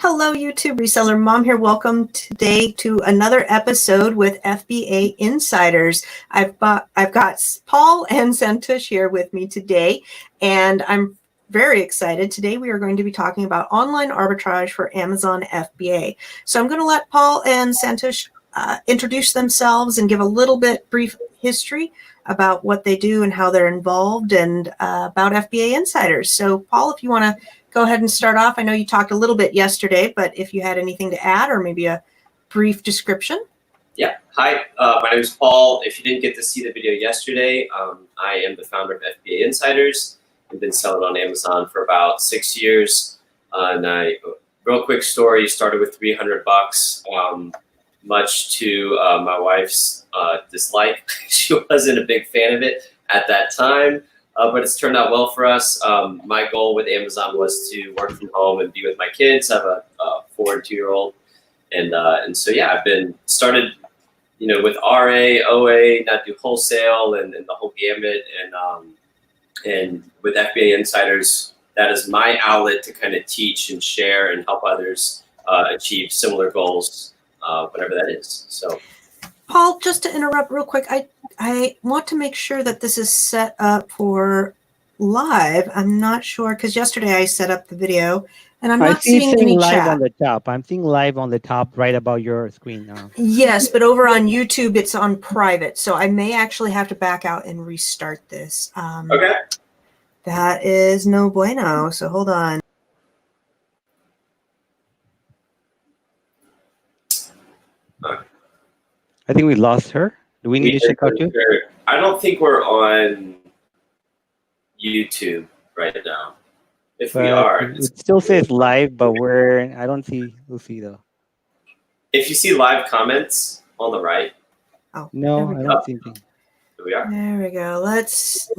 Hello, YouTube Reseller Mom here. Welcome today to another episode with FBA Insiders. I've got Paul and Santosh here with me today, and I'm very excited. Today we are going to be talking about online arbitrage for Amazon FBA. So I'm going to let Paul and Santosh introduce themselves and give a little bit brief history about what they do and how they're involved, and about FBA Insiders. So Paul, if you want to go ahead and start off. I know you talked a little bit yesterday, but if you had anything to add or maybe a brief description. Yeah. Hi, my name is Paul. If you didn't get to see the video yesterday, I am the founder of FBA Insiders. We've been selling on Amazon for about 6 years. Real quick story, started with $300, much to my wife's dislike. She wasn't a big fan of it at that time. But it's turned out well for us. My goal with Amazon was to work from home and be with my kids. I have a 4 and 2-year-old, and so yeah, I've been started, with RA, OA, not do wholesale and the whole gamut, and with FBA Insiders, that is my outlet to kind of teach and share and help others achieve similar goals, whatever that is. So. Paul, just to interrupt real quick, I want to make sure that this is set up for live. I'm not sure, because yesterday I set up the video and I'm not seeing any live chat. On the top. I'm seeing live on the top right above your screen now. Yes, but over on YouTube it's on private, so I may actually have to back out and restart this. Okay. That is no bueno, so hold on. I think we lost her. Do we need to check out too? I don't think we're on YouTube right now. If we are, it still says live, but I don't see Lucy though. If you see live comments on the right. Oh, no, I don't see anything. Here we are. There we go. Let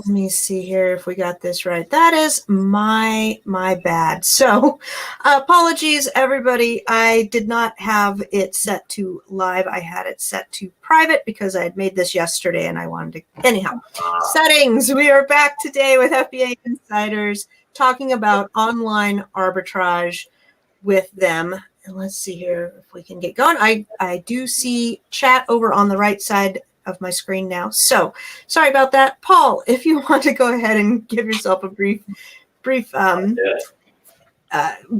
me see here if we got this right. That is my bad. So apologies, everybody. I did not have it set to live. I had it set to private because I had made this yesterday and I wanted to. Anyhow, settings. We are back today with FBA Insiders talking about online arbitrage with them. And let's see here if we can get going. I do see chat over on the right side of my screen now. So sorry about that. Paul, if you want to go ahead and give yourself a brief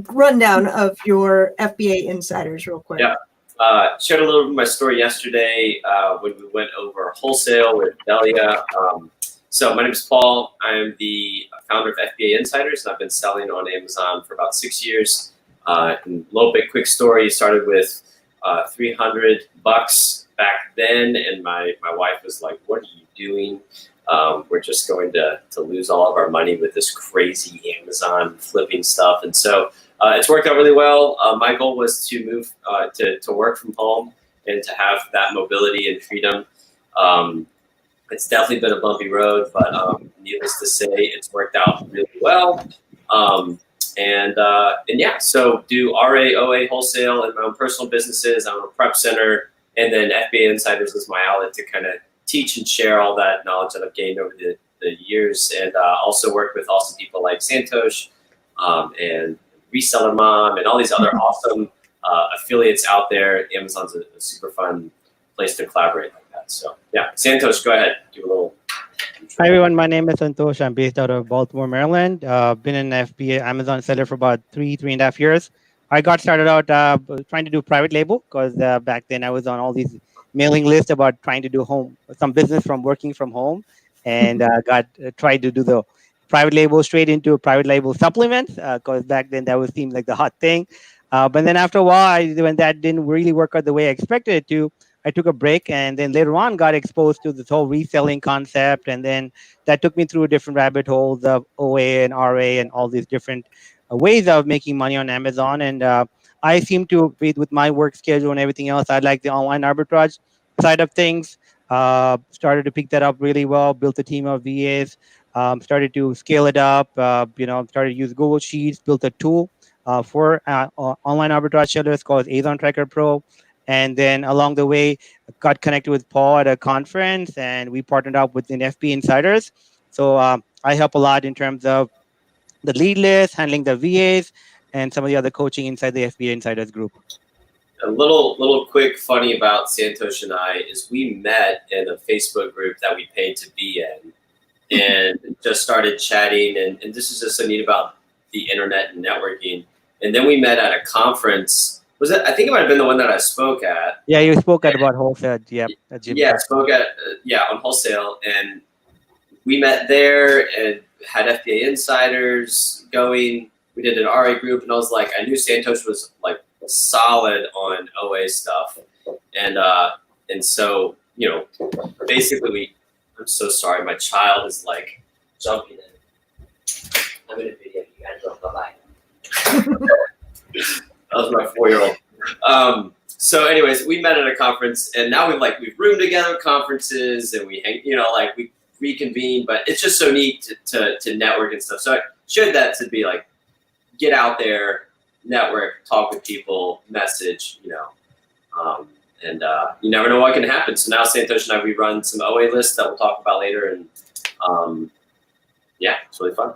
rundown of your FBA Insiders real quick. Yeah. Shared a little bit of my story yesterday when we went over wholesale with Delia. So my name is Paul. I'm the founder of FBA Insiders, and I've been selling on Amazon for about 6 years. A little bit quick story. Started with $300 back then, and my wife was like, "What are you doing? We're just going to lose all of our money with this crazy Amazon flipping stuff." And so it's worked out really well. My goal was to move to work from home and to have that mobility and freedom. It's definitely been a bumpy road, but needless to say, it's worked out really well. And yeah, so do RA, OA, wholesale, and my own personal businesses. I'm a prep center. And then FBA Insiders is my outlet to kind of teach and share all that knowledge that I've gained over the years, and also work with awesome people like Santosh and Reseller Mom and all these other awesome affiliates out there. Amazon's a super fun place to collaborate like that. So yeah, Santosh, go ahead, do a little. Hi everyone, my name is Santosh. I'm based out of Baltimore, Maryland. Been an FBA Amazon seller for about three and a half years. I got started out trying to do private label because back then I was on all these mailing lists about trying to do some business from working from home, and tried to do the private label straight into private label supplements because back then that seemed like the hot thing. But then after a while, when that didn't really work out the way I expected it to, I took a break, and then later on got exposed to this whole reselling concept, and then that took me through different rabbit holes of OA and RA and all these different ways of making money on Amazon. And I seem to, with my work schedule and everything else, I like the online arbitrage side of things. Started to pick that up really well, built a team of VAs, started to scale it up, started to use Google Sheets, built a tool for online arbitrage sellers called Amazon Tracker Pro. And then along the way, got connected with Paul at a conference, and we partnered up with an FB Insiders. So I help a lot in terms of the lead list, handling the VAs, and some of the other coaching inside the FBA Insiders group. A little quick funny about Santosh and I is we met in a Facebook group that we paid to be in and just started chatting. And this is just so neat about the internet and networking. And then we met at a conference. Was it? I think it might have been the one that I spoke at. Yeah, you spoke at about wholesale. Yep. Yeah, spoke at on wholesale, and we met there and had FBA Insiders going. We did an RA group, and I was like, I knew Santosh was like solid on OA stuff, and so basically I'm so sorry, my child is like jumping in. I'm in a video, you guys don't bye. That was my 4-year-old. So anyways, we met at a conference, and now we've roomed together at conferences, and we hang, we reconvene, but it's just so neat to network and stuff. So I shared that to be like, get out there, network, talk with people, message, and you never know what can happen. So now Santosh and I, we run some OA lists that we'll talk about later, and it's really fun.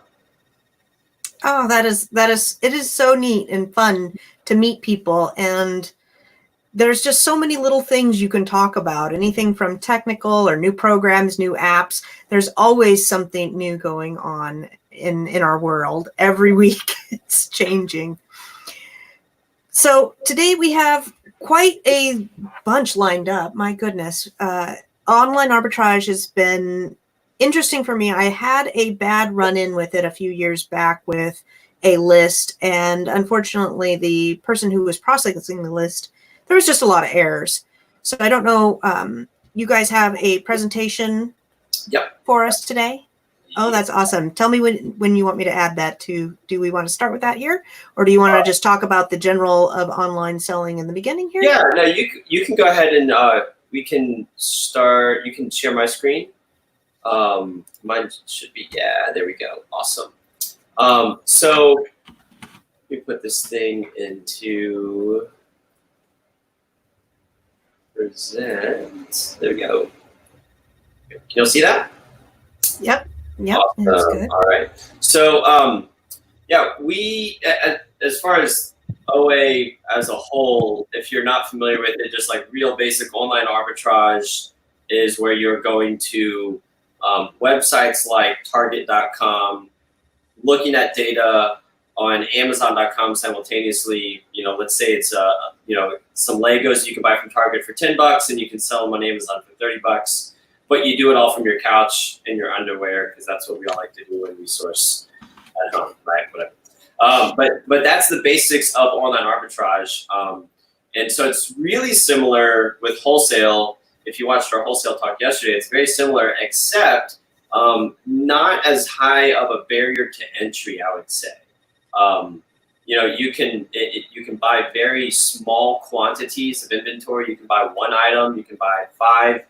Oh, it is so neat and fun to meet people, and there's just so many little things you can talk about, anything from technical or new programs, new apps. There's always something new going on in our world. Every week it's changing. So today we have quite a bunch lined up. My goodness. Online arbitrage has been interesting for me. I had a bad run-in with it a few years back with a list, and unfortunately the person who was processing the list, there was just a lot of errors. So I don't know, you guys have a presentation for us today? Oh, that's awesome. Tell me when you want me to add that to. Do we want to start with that here? Or do you want to just talk about the general of online selling in the beginning here? Yeah, no, you can go ahead and we can start. You can share my screen. Mine should be, there we go. Awesome. So let me put this thing into present. There we go. Can you see that? Yep. Yep. Awesome. That's good. All right. So, we, as far as OA as a whole, if you're not familiar with it, just like real basic online arbitrage is where you're going to websites like Target.com, looking at data on Amazon.com simultaneously. Let's say it's some Legos you can buy from Target for $10 and you can sell them on Amazon for $30. But you do it all from your couch in your underwear, because that's what we all like to do when we source at home, right? Whatever. But that's the basics of online arbitrage. And so it's really similar with wholesale. If you watched our wholesale talk yesterday, it's very similar, except not as high of a barrier to entry, I would say. You can buy very small quantities of inventory. You can buy one item, you can buy 5.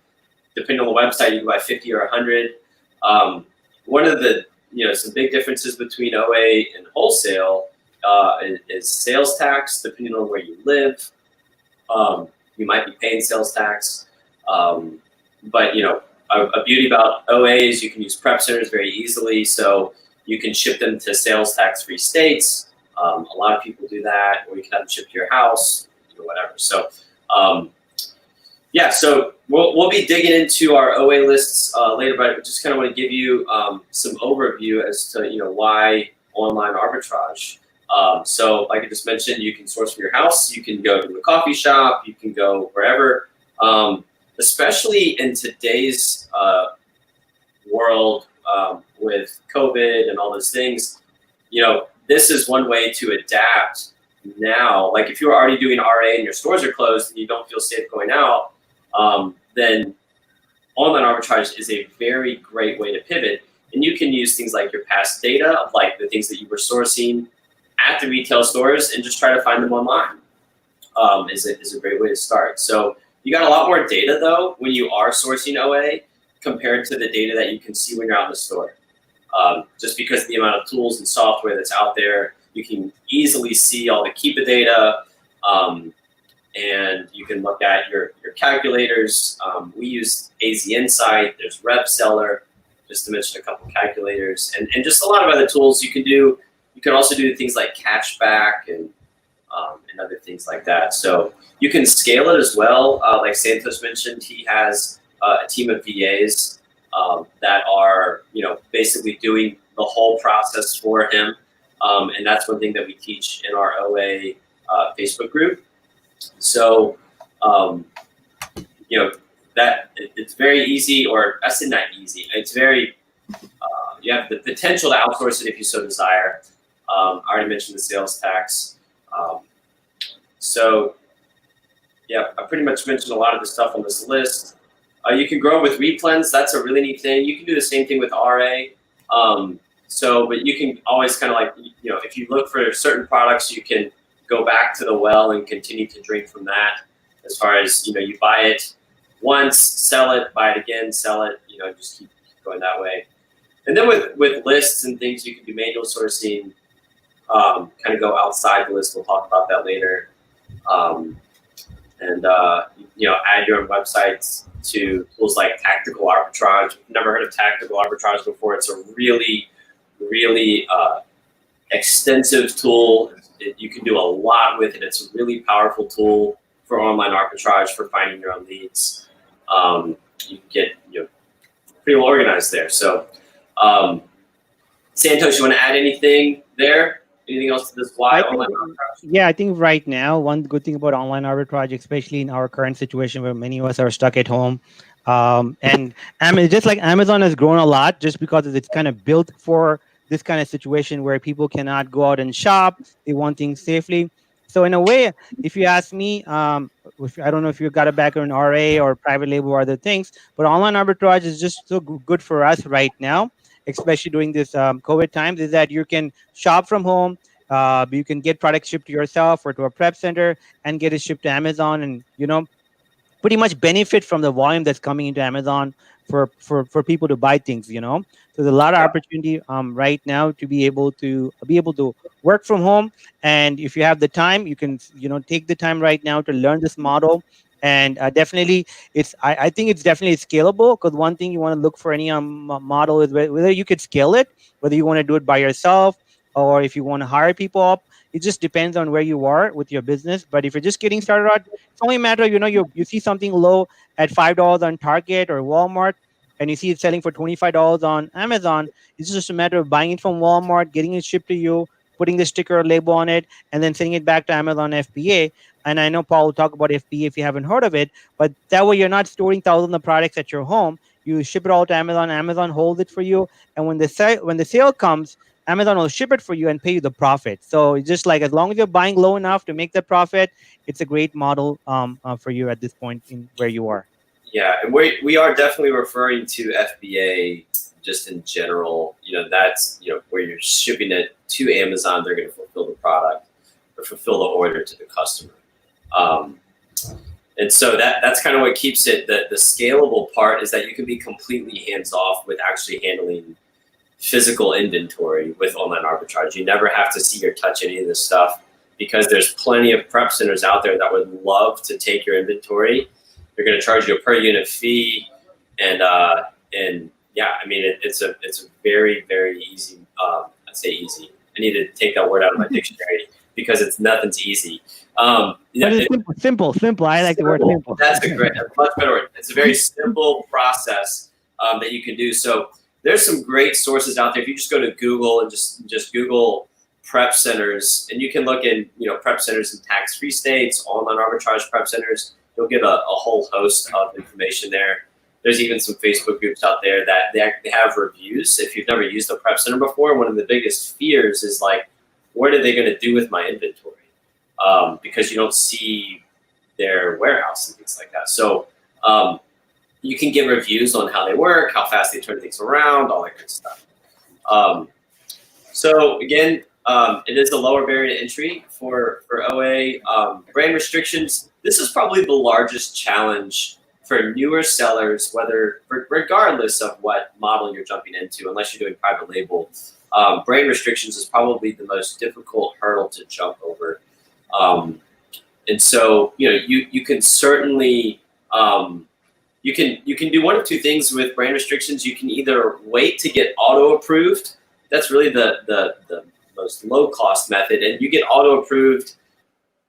Depending on the website, you can buy 50 or 100. One of the some big differences between OA and wholesale is sales tax. Depending on where you live, you might be paying sales tax. But a beauty about OA is you can use prep centers very easily, so you can ship them to sales tax-free states. A lot of people do that, or you can have them shipped to your house, or whatever. So. So we'll be digging into our OA lists later, but I just kind of want to give you some overview as to why online arbitrage. So like I just mentioned, you can source from your house, you can go to a coffee shop, you can go wherever. Especially in today's world with COVID and all those things, this is one way to adapt now. Like if you're already doing RA and your stores are closed and you don't feel safe going out, then online arbitrage is a very great way to pivot. And you can use things like your past data of like the things that you were sourcing at the retail stores and just try to find them online. Is a great way to start. So you got a lot more data though when you are sourcing OA compared to the data that you can see when you're out in the store. Just because of the amount of tools and software that's out there, you can easily see all the Keepa data. And you can look at your calculators. We use AZ Insight. There's Reseller, just to mention a couple calculators, and just a lot of other tools you can do You can also do things like cashback and other things like that. So you can scale it as well. Like Santos mentioned, he has a team of VAs that are, basically doing the whole process for him. And that's one thing that we teach in our OA Facebook group. So, that it's very easy, or I say not easy. It's very, you have the potential to outsource it if you so desire. I already mentioned the sales tax. So, yeah, I pretty much mentioned a lot of the stuff on this list. You can grow with replens. That's a really neat thing. You can do the same thing with RA. But you can always kind of like, if you look for certain products, you can go back to the well and continue to drink from that. As far as, you buy it once, sell it, buy it again, sell it, just keep going that way. And then with lists and things, you can do manual sourcing, kind of go outside the list. We'll talk about that later. Add your own websites to tools like tactical arbitrage. Never heard of tactical arbitrage before. It's a really, really extensive tool. You can do a lot with it. It's a really powerful tool for online arbitrage, for finding your own leads. You can get pretty well organized there. So, Santos, you want to add anything there? Anything else to this? Why online arbitrage? Yeah, I think right now, one good thing about online arbitrage, especially in our current situation where many of us are stuck at home, and just like Amazon has grown a lot just because it's kind of built for this kind of situation where people cannot go out and shop, they want things safely. So in a way, if you ask me, I don't know if you got a background in RA or private label or other things, but online arbitrage is just so good for us right now, especially during this COVID times, is that you can shop from home. You can get products shipped to yourself or to a prep center and get it shipped to Amazon, and pretty much benefit from the volume that's coming into Amazon for people to buy things. So there's a lot of opportunity right now to be able to work from home. And if you have the time, you can take the time right now to learn this model. And definitely, I think it's definitely scalable, because one thing you want to look for any model is whether you could scale it, whether you want to do it by yourself or if you want to hire people up. It just depends on where you are with your business. But if you're just getting started out, it's only a matter of, you see something low at $5 on Target or Walmart, and you see it selling for $25 on Amazon. It's just a matter of buying it from Walmart, getting it shipped to you, putting the sticker or label on it, and then sending it back to Amazon FBA. And I know Paul will talk about FBA if you haven't heard of it, but that way you're not storing thousands of products at your home. You ship it all to Amazon. Amazon holds it for you, and when the sale comes, Amazon will ship it for you and pay you the profit. So it's just like, as long as you're buying low enough to make the profit, it's a great model for you at this point in where you are. Yeah, and we are definitely referring to FBA just in general. That's where you're shipping it to Amazon. They're going to fulfill the product or fulfill the order to the customer. And so that's kind of what keeps it. The scalable part is that you can be completely hands off with actually handling physical inventory with online arbitrage. You never have to see or touch any of this stuff, because there's plenty of prep centers out there that would love to take your inventory. They're going to charge you a per unit fee, and yeah, I mean it's a very, very easy. I'd say easy. I need to take that word out of my dictionary because nothing's easy. But it's simple. I like the word simple. That's a much better word. It's a very simple process that you can do. So there's some great sources out there. If you just go to Google and just Google prep centers, and you can look in prep centers in tax-free states, online arbitrage prep centers, you'll get a whole host of information there. There's even some Facebook groups out there that they have reviews. If you've never used a prep center before, one of the biggest fears is like, what are they going to do with my inventory? Because you don't see their warehouse and things like that. So you can get reviews on how they work, how fast they turn things around, all that good stuff. So again, it is a lower barrier to entry for OA. Brand restrictions, this is probably the largest challenge for newer sellers, regardless of what model you're jumping into, unless you're doing private label. Brand restrictions is probably the most difficult hurdle to jump over. And so, you can certainly, you can do one of two things with brand restrictions. You can either wait to get auto approved. That's really the most low cost method, and you get auto approved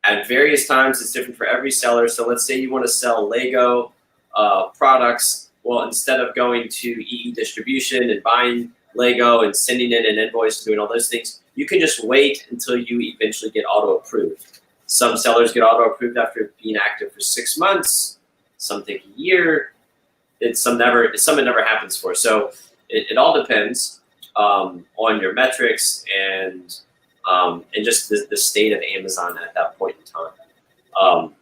at various times. It's different for every seller. So let's say you want to sell Lego products. Well, instead of going to EE distribution and buying Lego and sending in an invoice and doing all those things, you can just wait until you eventually get auto approved. Some sellers get auto approved after being active for 6 months. Some take a year. Some it never happens for. So it all depends on your metrics and just the state of Amazon at that point in time.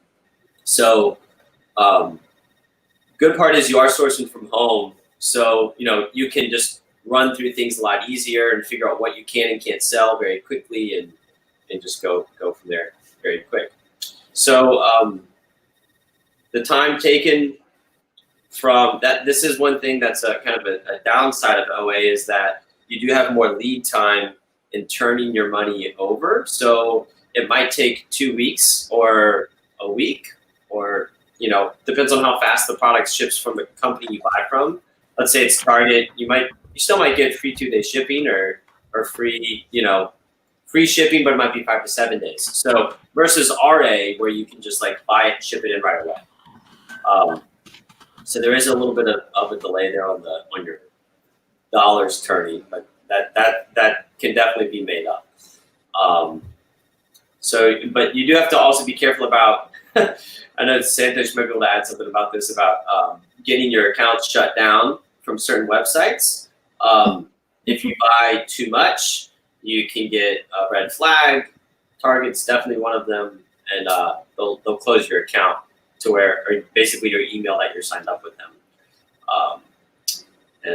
Good part is you are sourcing from home, so you can just run through things a lot easier and figure out what you can and can't sell very quickly, and just go from there very quick. So the time taken from that, this is one thing that's a kind of a downside of OA, is that you do have more lead time in turning your money over. So it might take 2 weeks or a week, or depends on how fast the product ships from the company you buy from. Let's say it's Target, you still might get free 2-day shipping or free shipping, but it might be 5 to 7 days. So versus RA, where you can just buy it, ship it in right away. So there is a little bit of a delay there on your dollars turning, but that can definitely be made up. But you do have to also be careful about. I know Santosh might be able to add something about this, about getting your accounts shut down from certain websites. If you buy too much, you can get a red flag. Target's definitely one of them, and they'll close your account or basically your email that you're signed up with them.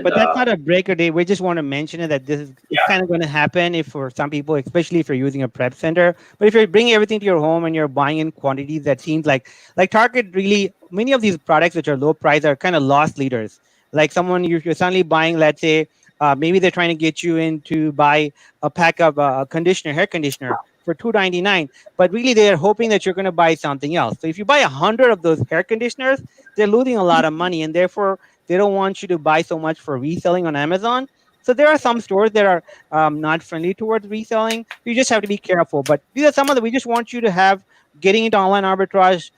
But that's not a break or day. We just want to mention it, that this is kind of going to happen for some people, especially if you're using a prep center. But if you're bringing everything to your home and you're buying in quantities that seems like Target, really, many of these products which are low price are kind of loss leaders. Like someone, you're suddenly buying, let's say, maybe they're trying to get you in to buy a pack of hair conditioner for $2.99, but really they're hoping that you're going to buy something else. So if you buy 100 of those hair conditioners, they're losing a lot of money, and therefore they don't want you to buy so much for reselling on Amazon. So there are some stores that are not friendly towards reselling. You just have to be careful. But these are some of we just want you to have getting into online arbitrage,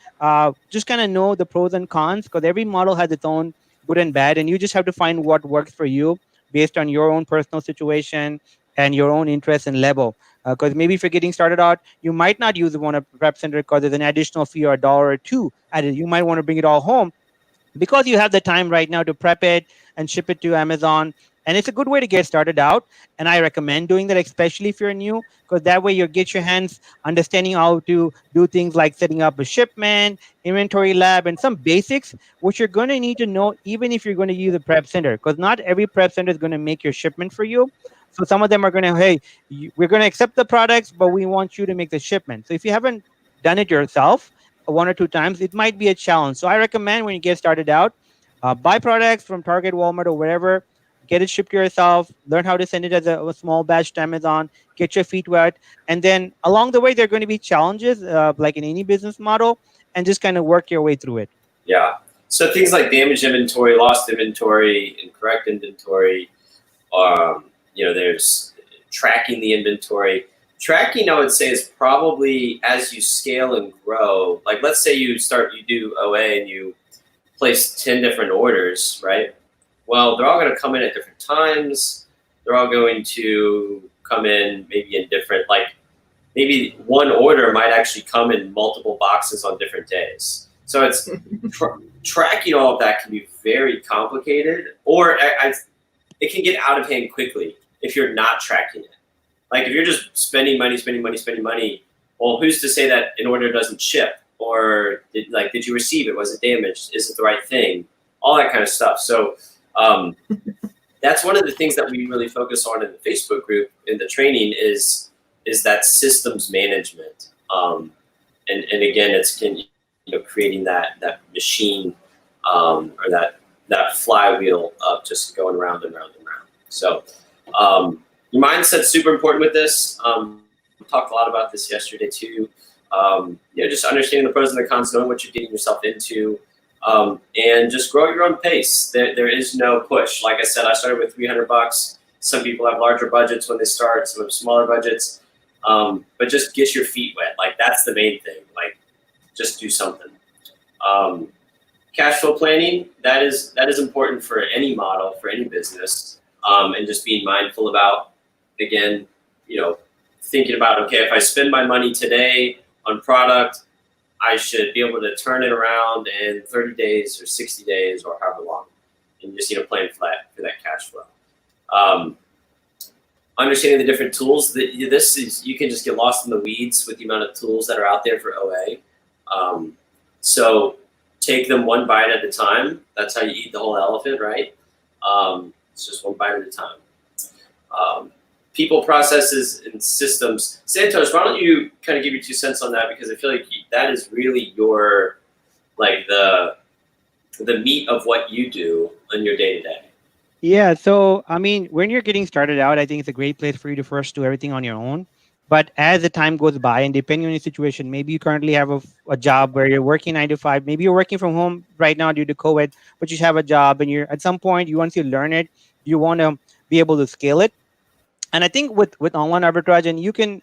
just kind of know the pros and cons, because every model has its own good and bad, and you just have to find what works for you based on your own personal situation and your own interest and level. Because maybe if you're getting started out, you might not use one of prep center because there's an additional fee or $1 or $2 added. You might want to bring it all home because you have the time right now to prep it and ship it to Amazon. And it's a good way to get started out. And I recommend doing that, especially if you're new, because that way you get your hands understanding how to do things like setting up a shipment, inventory lab, and some basics, which you're going to need to know even if you're going to use a prep center, because not every prep center is going to make your shipment for you. So some of them are going to, hey, we're going to accept the products, but we want you to make the shipment. So if you haven't done it yourself 1 or 2 times, it might be a challenge. So I recommend when you get started out, buy products from Target, Walmart, or wherever, get it shipped to yourself, learn how to send it as a small batch to Amazon, get your feet wet. And then along the way, there are going to be challenges like in any business model, and just kind of work your way through it. Yeah. So things like damaged inventory, lost inventory, incorrect inventory, there's tracking the inventory. Tracking, I would say, is probably as you scale and grow. Like, let's say you do OA and you place 10 different orders, right? Well, they're all going to come in at different times. They're all going to come in maybe in different, maybe one order might actually come in multiple boxes on different days. So it's tracking all of that can be very complicated, or it can get out of hand quickly if you're not tracking it. Like if you're just spending money, well, who's to say that an order doesn't ship? Or did you receive it? Was it damaged? Is it the right thing? All that kind of stuff. So that's one of the things that we really focus on in the Facebook group in the training is that systems management. And again, it's creating that machine or that flywheel of just going round and round and round. So your mindset's super important with this. We talked a lot about this yesterday too. Just understanding the pros and the cons, knowing what you're getting yourself into, and just grow at your own pace. There is no push. Like I said, I started with $300. Some people have larger budgets when they start, some have smaller budgets. But just get your feet wet. Like, that's the main thing. Like, just do something. Cash flow planning, that is important for any model, for any business. And just being mindful about, again, thinking about, okay, if I spend my money today on product, I should be able to turn it around in 30 days or 60 days or however long. And just, plan flat for that cash flow. Understanding the different tools, you can just get lost in the weeds with the amount of tools that are out there for OA. So take them one bite at a time. That's how you eat the whole elephant, right? It's just one bite at a time. People, processes, and systems. Santosh, why don't you kind of give your 2 cents on that, because I feel like that is really your, like, the meat of what you do in your day-to-day. Yeah. So, I mean, when you're getting started out, I think it's a great place for you to first do everything on your own. But as the time goes by, and depending on your situation, maybe you currently have a job where you're working 9 to 5. Maybe you're working from home right now due to COVID, but you have a job, and you're at some point, once you learn it, you want to be able to scale it. And I think with online arbitrage, and you can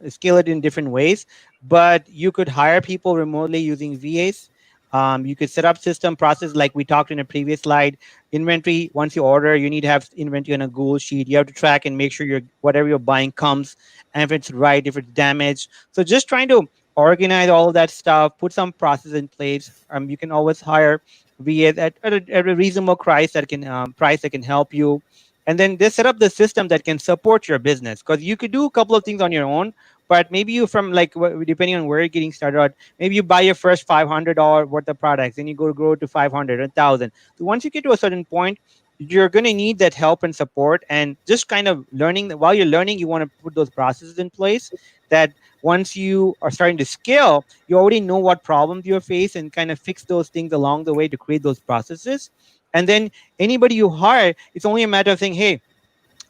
scale it in different ways, but you could hire people remotely using VAs. You could set up system process like we talked in a previous slide. Inventory, once you order, you need to have inventory on a Google sheet. You have to track and make sure whatever you're buying comes, and if it's right, if it's damaged. So just trying to organize all of that stuff, put some process in place. You can always hire VAs at a reasonable price that can help you. And then they set up the system that can support your business, because you could do a couple of things on your own, but maybe you depending on where you're getting started, maybe you buy your first $500 worth of products, then you grow to 500, 1,000. So once you get to a certain point, you're going to need that help and support, and just kind of learning. While you're learning, you want to put those processes in place that once you are starting to scale, you already know what problems you face and kind of fix those things along the way to create those processes. And then anybody you hire, it's only a matter of saying, hey,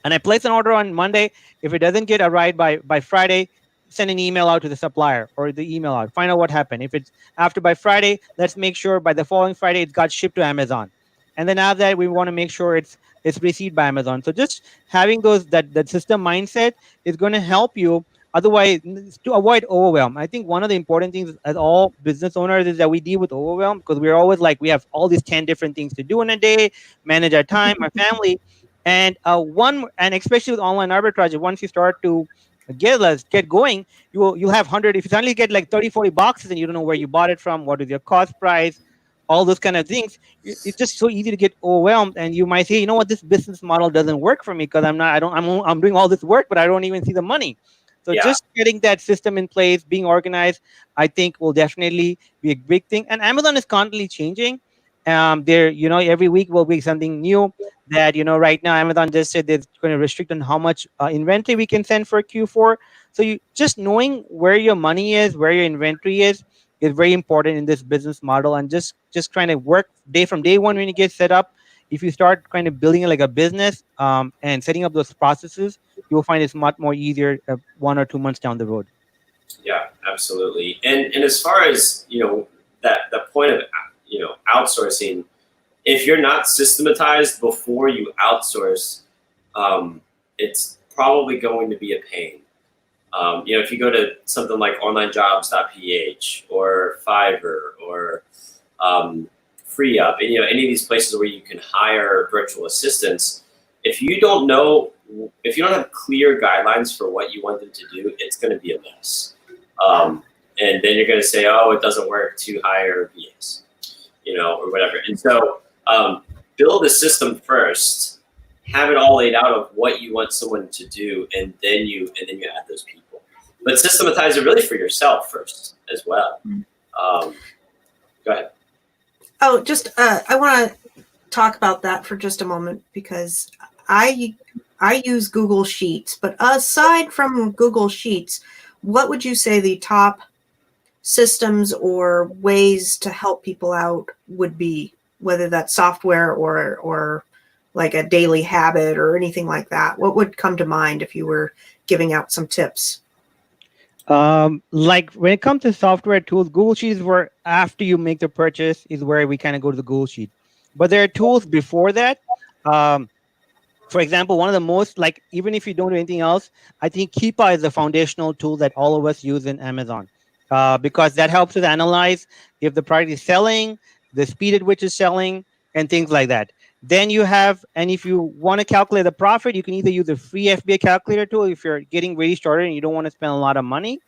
and I place an order on Monday. If it doesn't get arrived by Friday, send an email out to the supplier or the email out. Find out what happened. If it's after by Friday, let's make sure by the following Friday it got shipped to Amazon. And then after that, we want to make sure it's received by Amazon. So just having that system mindset is going to help you. Otherwise, to avoid overwhelm, I think one of the important things as all business owners is that we deal with overwhelm, because we're always like, we have all these 10 different things to do in a day, manage our time, our family. And especially with online arbitrage, once you start to get going, you'll have 100. If you suddenly get like 30, 40 boxes and you don't know where you bought it from, what is your cost price, all those kind of things, it's just so easy to get overwhelmed. And you might say, you know what, this business model doesn't work for me, because I'm doing all this work, but I don't even see the money. So just getting that system in place, being organized, I think will definitely be a big thing. And Amazon is constantly changing. Every week will be something new. That right now Amazon just said they're going to restrict on how much inventory we can send for Q4. So you just knowing where your money is, where your inventory is very important in this business model. And just trying to work from day one when you get set up. If you start kind of building it like a business and setting up those processes, you'll find it's much more easier 1 or 2 months down the road. Yeah, absolutely. And as far as that the point of outsourcing, if you're not systematized before you outsource, it's probably going to be a pain. If you go to something like onlinejobs.ph or Fiverr or FreeUp, and any of these places where you can hire virtual assistants, if you don't have clear guidelines for what you want them to do, it's going to be a mess. And then you're going to say, oh, it doesn't work to hire VAs, or whatever. And so build a system first, have it all laid out of what you want someone to do, and then you add those people. But systematize it really for yourself first as well. Go ahead. Oh, I want to talk about that for just a moment, because I use Google Sheets. But aside from Google Sheets, what would you say the top systems or ways to help people out would be, whether that's software or like a daily habit or anything like that? What would come to mind if you were giving out some tips? Like when it comes to software tools, Google Sheets, where after you make the purchase is where we kind of go to the Google Sheet. But there are tools before that. For example, one of the most, like, even if you don't do anything else, I think Keepa is a foundational tool that all of us use in Amazon, because that helps us analyze if the product is selling, the speed at which it's selling, and things like that. Then you have, and if you want to calculate the profit, you can either use a free FBA calculator tool if you're getting really started and you don't want to spend a lot of money,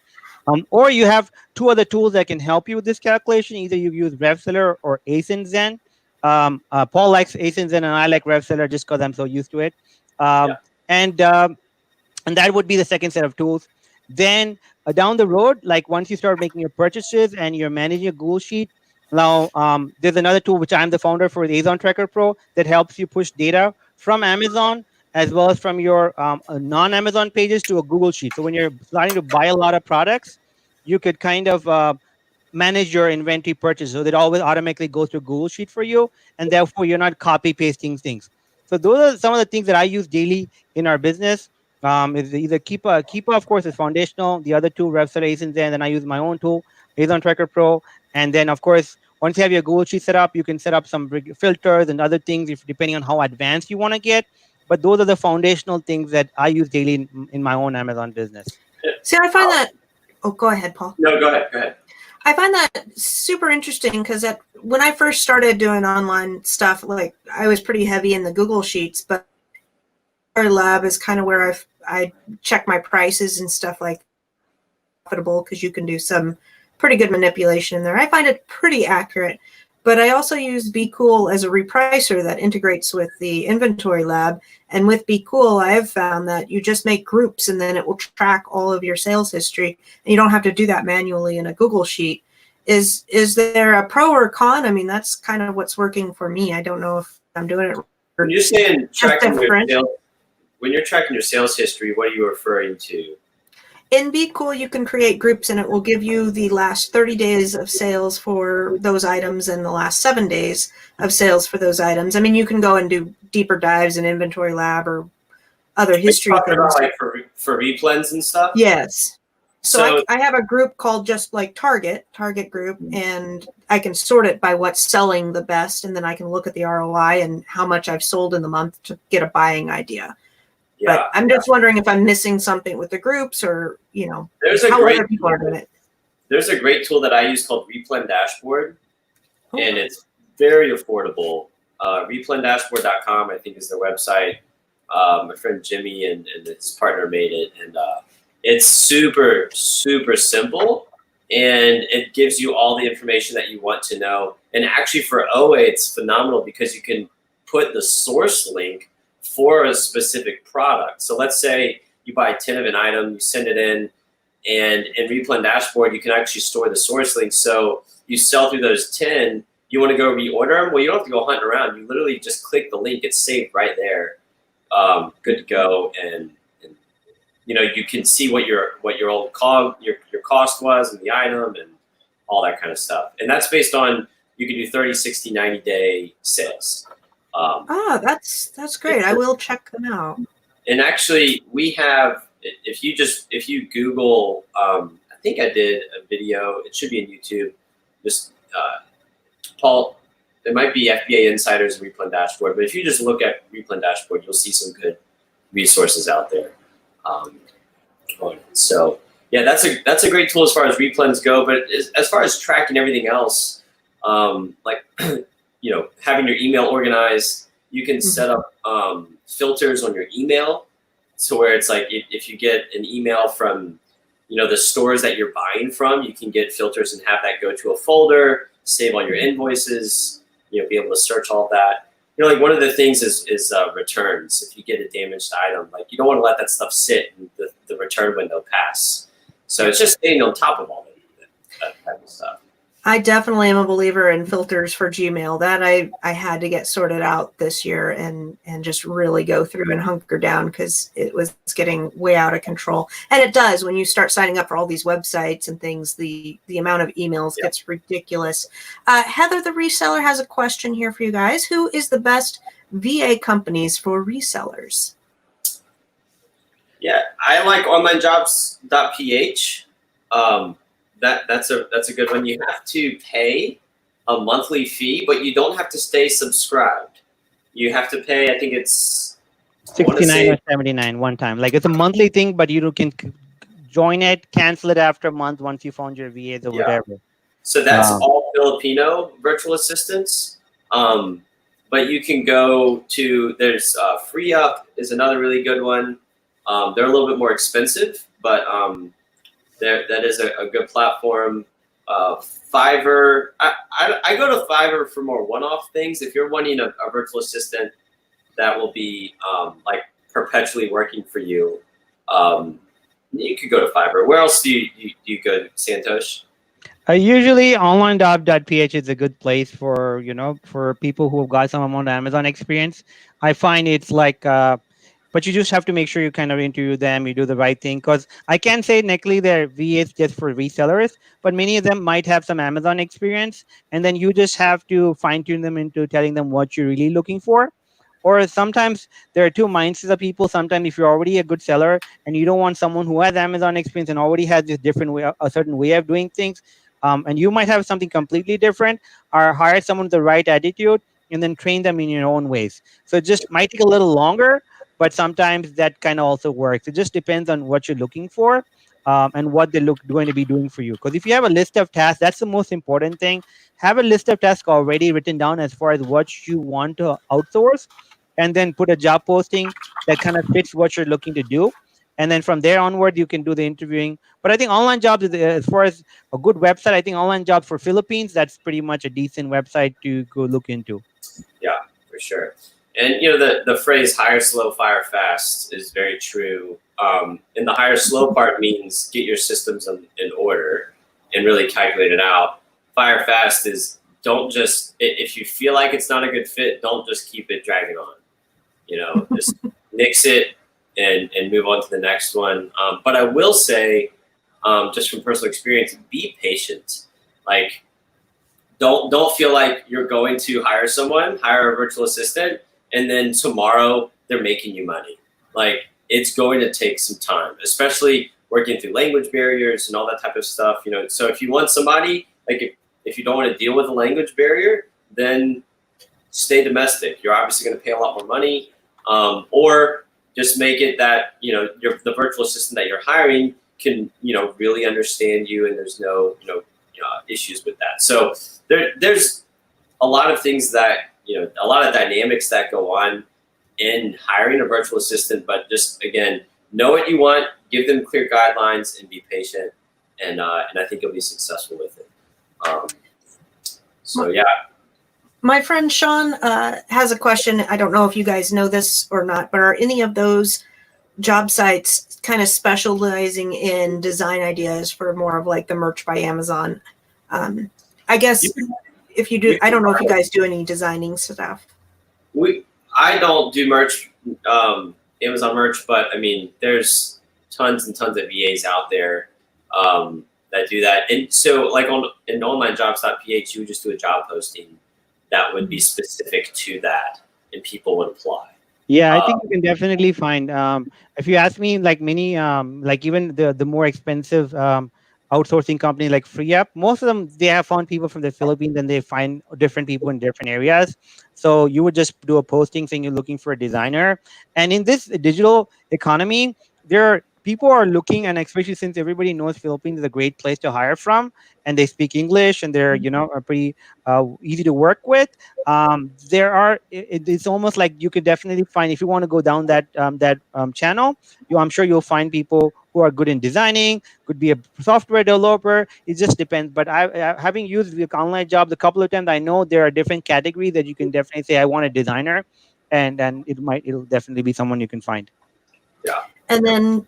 or you have two other tools that can help you with this calculation. Either you use Reseller or Zen. Paul likes Zen, and I like Reseller just because I'm so used to it. Yeah. And and that would be the second set of tools. Then down the road, like once you start making your purchases and you're managing a Google Sheet, now there's another tool which I'm the founder for, the Amazon Tracker Pro, that helps you push data from Amazon as well as from your non-Amazon pages to a Google Sheet. So when you're starting to buy a lot of products, you could kind of manage your inventory purchase, so that always automatically goes to Google Sheet for you, and therefore you're not copy pasting things. So those are some of the things that I use daily in our business. Is either Keepa, of course, is foundational. The other two, Reseller, and then I use my own tool, Amazon Tracker Pro, and then of course, once you have your Google Sheet set up, you can set up some filters and other things if depending on how advanced you want to get. But those are the foundational things that I use daily in my own Amazon business. See, I find that. Oh, go ahead, Paul. No, go ahead. Go ahead. I find that super interesting because when I first started doing online stuff, like I was pretty heavy in the Google Sheets, but our lab is kind of where I check my prices and stuff like profitable, because you can do some pretty good manipulation in there. I find it pretty accurate. But I also use Be Cool as a repricer that integrates with the inventory lab. And with Be Cool, I have found that you just make groups and then it will track all of your sales history. And you don't have to do that manually in a Google Sheet. Is there a pro or con? I mean, that's kind of what's working for me. I don't know if I'm doing it right. When you're saying tracking your sales, when you're tracking your sales history, what are you referring to? In Be Cool, you can create groups and it will give you the last 30 days of sales for those items and the last 7 days of sales for those items. I mean, you can go and do deeper dives in Inventory Lab or other history things. About like for replens and stuff? Yes. So I have a group called just like Target group, and I can sort it by what's selling the best, and then I can look at the ROI and how much I've sold in the month to get a buying idea. Yeah, but I'm just wondering if I'm missing something with the groups, or how other people are doing it. There's a great tool that I use called Replen Dashboard, and it's very affordable. ReplenDashboard.com, I think, is their website. My friend Jimmy and his partner made it, and it's super, super simple, and it gives you all the information that you want to know. And actually, for OA, it's phenomenal because you can put the source link for a specific product. So let's say you buy 10 of an item, you send it in, and in Replen Dashboard, you can actually store the source link. So you sell through those 10, you want to go reorder them? Well, you don't have to go hunting around. You literally just click the link. It's saved right there. Good to go. And you can see what your old your cost was and the item and all that kind of stuff. And that's based on, you can do 30, 60, 90-day sales. That's great. I will check them out. And actually, we have, if you Google, I think I did a video, it should be on YouTube, just Paul, it might be FBA Insiders and Replen Dashboard, but if you just look at Replen Dashboard, you'll see some good resources out there. So yeah, that's a great tool as far as replens go. But as far as tracking everything else, like having your email organized, you can set up filters on your email, so where it's like if you get an email from the stores that you're buying from, you can get filters and have that go to a folder, save all your invoices, be able to search all that. Like one of the things is returns. If you get a damaged item, like you don't want to let that stuff sit and the return window pass. So it's just staying on top of all that type of stuff. I definitely am a believer in filters for Gmail. That I had to get sorted out this year and just really go through and hunker down, because it was getting way out of control. And it does when you start signing up for all these websites and things. The amount of emails gets ridiculous. Heather, the reseller, has a question here for you guys. Who is the best VA companies for resellers? Yeah, I like onlinejobs.ph. That's a good one. You have to pay a monthly fee, but you don't have to stay subscribed. You have to pay, I think it's I want to 69 say or 79 one time. Like it's a monthly thing, but you can join it, cancel it after a month once you found your VAs or yeah. whatever. So that's Um, all Filipino virtual assistants. But you can go to, there's Free Up is another really good one. They're a little bit more expensive, but that is a good platform. Fiverr, I go to Fiverr for more one-off things. If you're wanting a virtual assistant that will be like perpetually working for you, you could go to Fiverr. Where else do you go, Santosh? Usually onlinejob.ph is a good place for, for people who have got some amount of Amazon experience. I find it's like, but you just have to make sure you kind of interview them, you do the right thing. Because I can say technically they're VAs just for resellers, but many of them might have some Amazon experience. And then you just have to fine tune them into telling them what you're really looking for. Or sometimes there are two mindsets of people. Sometimes if you're already a good seller and you don't want someone who has Amazon experience and already has this different way, a certain way of doing things, and you might have something completely different, or hire someone with the right attitude and then train them in your own ways. So it just might take a little longer, but sometimes that kind of also works. It just depends on what you're looking for, and what they're going to be doing for you. Because if you have a list of tasks, that's the most important thing. Have a list of tasks already written down as far as what you want to outsource, and then put a job posting that kind of fits what you're looking to do. And then from there onward, you can do the interviewing. But I think online jobs, as far as a good website, I think online jobs for Philippines, that's pretty much a decent website to go look into. Yeah, for sure. And the phrase "hire slow, fire fast" is very true. And the hire slow part means get your systems in order and really calculate it out. Fire fast is don't just, if you feel like it's not a good fit, don't just keep it dragging on. Just nix it and move on to the next one. But I will say, just from personal experience, be patient. Like, don't feel like you're going to hire a virtual assistant, and then tomorrow they're making you money. Like, it's going to take some time, especially working through language barriers and all that type of stuff. So if you want somebody, like if you don't want to deal with a language barrier, then stay domestic. You're obviously going to pay a lot more money, or just make it that the virtual assistant that you're hiring can really understand you, and there's no issues with that. So there's a lot of things that a lot of dynamics that go on in hiring a virtual assistant. But just again, know what you want, give them clear guidelines, and be patient, and I think you'll be successful with it. So yeah. My friend Sean has a question. I don't know if you guys know this or not, but are any of those job sites kind of specializing in design ideas for more of like the Merch by Amazon? I guess if you do, I don't know if you guys do any designing stuff. I don't do merch, Amazon merch, but I mean, there's tons and tons of VAs out there that do that. And so like in onlinejobs.ph, you would just do a job posting that would be specific to that, and people would apply. Yeah, I think you can definitely find. If you ask me, like many, like even the more expensive outsourcing company like FreeUp, most of them they have found people from the Philippines, and they find different people in different areas. So you would just do a posting saying you're looking for a designer, and in this digital economy, people are looking, and especially since everybody knows Philippines is a great place to hire from, and they speak English, and they're are pretty easy to work with. It's almost like you could definitely find, if you want to go down that channel, I'm sure you'll find people who are good in designing, could be a software developer. It just depends. But having used the online jobs a couple of times, I know there are different categories that you can definitely say I want a designer, and it'll definitely be someone you can find. Yeah. And then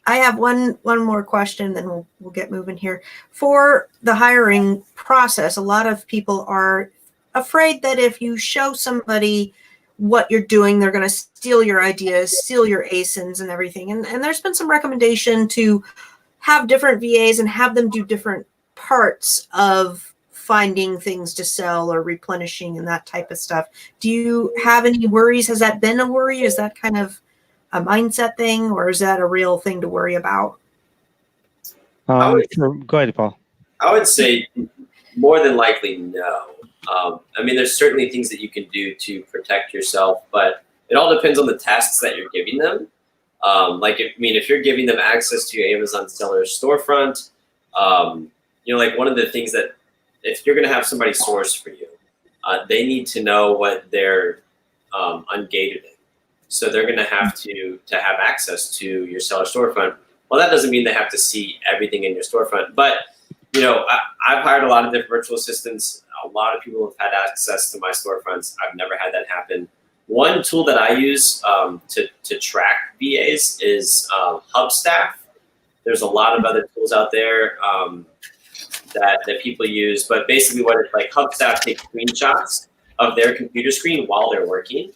I have one more question, then we'll get moving here. For the hiring process, a lot of people are afraid that if you show somebody what you're doing, they're going to steal your ideas, steal your ASINs and everything. And there's been some recommendation to have different VAs and have them do different parts of finding things to sell or replenishing and that type of stuff. Do you have any worries? Has that been a worry? Is that kind of a mindset thing, or is that a real thing to worry about? Go ahead, Paul. I would say more than likely no. I mean, there's certainly things that you can do to protect yourself, but It all depends on the tasks that you're giving them. If you're giving them access to your Amazon seller storefront, like one of the things that if you're going to have somebody source for you, they need to know what they're ungated in. So they're going to have access to your seller storefront. Well, that doesn't mean they have to see everything in your storefront, but I've hired a lot of different virtual assistants. A lot of people have had access to my storefronts. I've never had that happen. One tool that I use to track VAs is Hubstaff. There's a lot of other tools out there that people use, but basically what it's like, Hubstaff takes screenshots of their computer screen while they're working,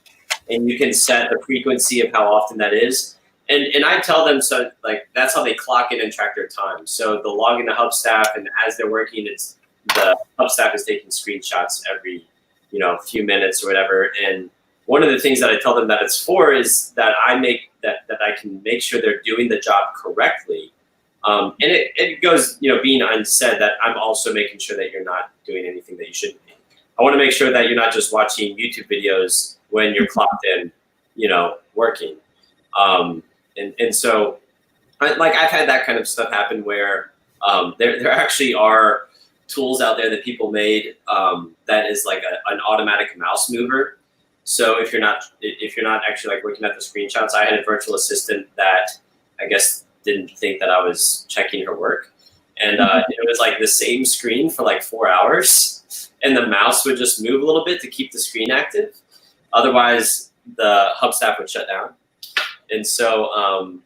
and you can set the frequency of how often that is. And I tell them, so like that's how they clock in and track their time. So they'll log into Hubstaff, and as they're working, the Hubstaff is taking screenshots every few minutes or whatever. And one of the things that I tell them that it's for is that I can make sure they're doing the job correctly. And it goes, being unsaid, that I'm also making sure that you're not doing anything that you shouldn't be. I want to make sure that you're not just watching YouTube videos when you're clocked in, working. And so, I've had that kind of stuff happen where there actually are tools out there that people made that is like an automatic mouse mover. So if you're not actually like looking at the screenshots, I had a virtual assistant that I guess didn't think that I was checking her work, and it was like the same screen for like 4 hours, and the mouse would just move a little bit to keep the screen active. Otherwise, the Hubstaff would shut down. And so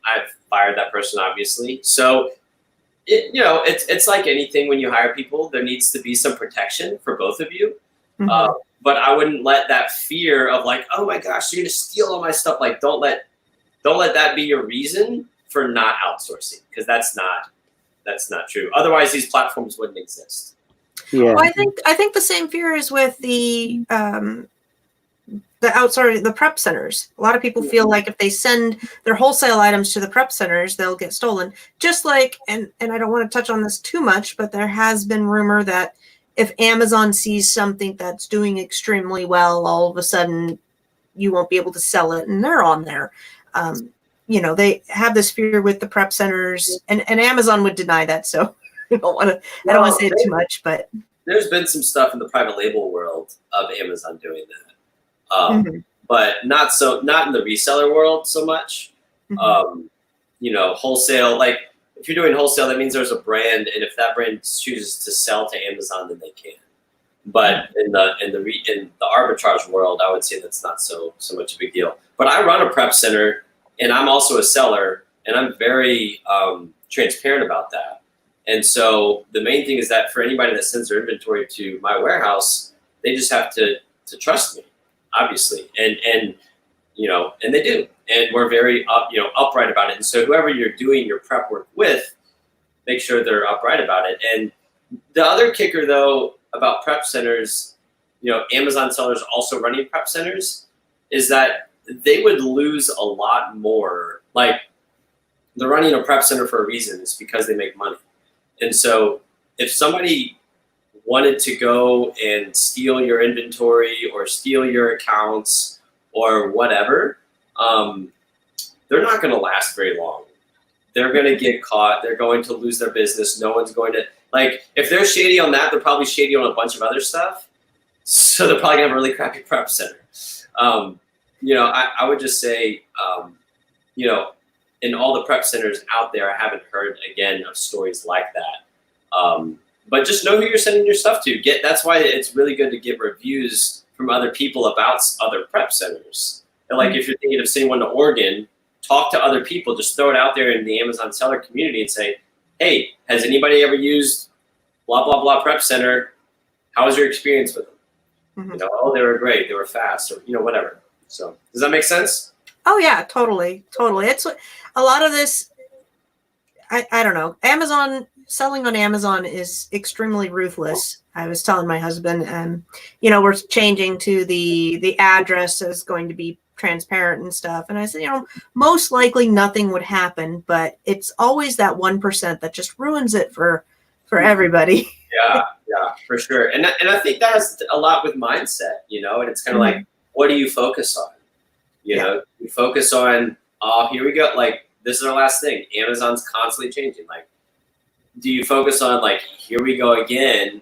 I've fired that person, obviously. So it's like anything when you hire people, there needs to be some protection for both of you. Mm-hmm. But I wouldn't let that fear of like, oh my gosh, you're gonna steal all my stuff. Like, don't let that be your reason for not outsourcing, because that's not true. Otherwise, these platforms wouldn't exist. Yeah. Well, I think the same fear is with the prep centers. A lot of people feel like if they send their wholesale items to the prep centers, they'll get stolen. Just like, and I don't want to touch on this too much, but there has been rumor that if Amazon sees something that's doing extremely well, all of a sudden you won't be able to sell it, and they're on there. They have this fear with the prep centers, and Amazon would deny that. So I don't want to say it too much, but there's been some stuff in the private label world of Amazon doing that. But not in the reseller world so much. Wholesale, like if you're doing wholesale, that means there's a brand, and if that brand chooses to sell to Amazon, then they can. But in the arbitrage world, I would say that's not so much a big deal. But I run a prep center, and I'm also a seller, and I'm very transparent about that. And so the main thing is that for anybody that sends their inventory to my warehouse, they just have to trust me, obviously, and they do, and we're very upright about it. And so whoever you're doing your prep work with, make sure they're upright about it. And the other kicker, though, about prep centers, Amazon sellers also running prep centers, is that they would lose a lot more. Like, they're running a prep center for a reason. It's because they make money. And so if somebody wanted to go and steal your inventory or steal your accounts or whatever, they're not going to last very long. They're going to get caught. They're going to lose their business. No one's going to, like, if they're shady on that, they're probably shady on a bunch of other stuff. So they're probably going to have a really crappy prep center. I would just say, in all the prep centers out there, I haven't heard, again, of stories like that. But just know who you're sending your stuff to. That's why it's really good to get reviews from other people about other prep centers. And like, if you're thinking of sending one to Oregon, talk to other people. Just throw it out there in the Amazon seller community and say, hey, has anybody ever used blah, blah, blah prep center? How was your experience with them? Oh, they were great. They were fast, or, whatever. So does that make sense? Oh yeah, totally. It's a lot of this. I don't know. Selling on Amazon is extremely ruthless. I was telling my husband, we're changing to the address is going to be transparent and stuff. And I said, most likely nothing would happen, but it's always that 1% that just ruins it for everybody. Yeah, for sure. And I think that has a lot with mindset, and it's kind of like, what do you focus on? You know, you focus on, oh, here we go. Like, this is our last thing. Amazon's constantly changing. Like, do you focus on like, here we go again?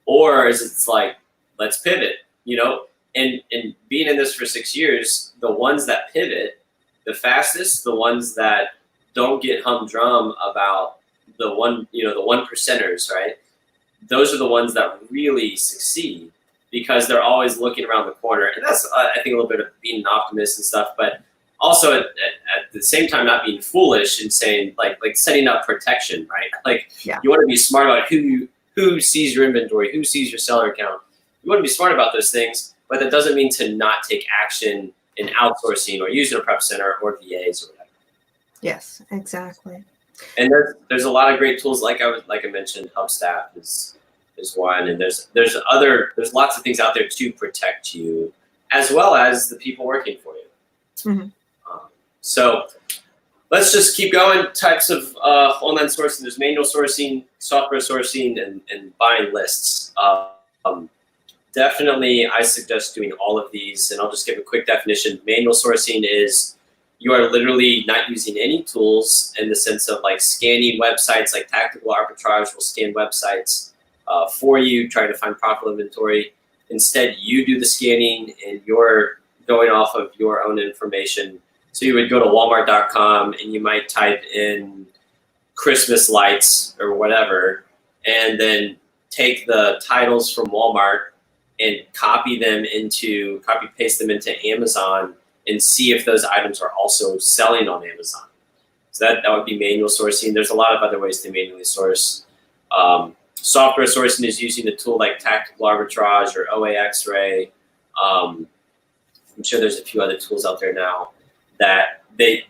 Or is it like, let's pivot, you know? And being in this for 6 years, the ones that pivot the fastest, the ones that don't get humdrum about the one, you know, the 1%ers, right? Those are the ones that really succeed because they're always looking around the corner. And that's, I think, a little bit of being an optimist and stuff, but also at the same time, not being foolish and saying like setting up protection, right? Like you want to be smart about who sees your inventory, who sees your seller account. You want to be smart about those things, but that doesn't mean to not take action in outsourcing or using a prep center or VAs or whatever. Yes, exactly. And there's a lot of great tools, like I mentioned, Hubstaff is one, and there's lots of things out there to protect you, as well as the people working for you. Mm-hmm. So let's just keep going. Types of online sourcing. There's manual sourcing, software sourcing, and buying lists. Definitely, I suggest doing all of these, and I'll just give a quick definition. Manual sourcing is you are literally not using any tools in the sense of like scanning websites, like Tactical Arbitrage will scan websites for you, trying to find profitable inventory. Instead, you do the scanning and you're going off of your own information. So you would go to Walmart.com and you might type in Christmas lights or whatever, and then take the titles from Walmart and copy paste them into Amazon and see if those items are also selling on Amazon. So that would be manual sourcing. There's a lot of other ways to manually source. Software sourcing is using a tool like Tactical Arbitrage or OA X-Ray. I'm sure there's a few other tools out there now that they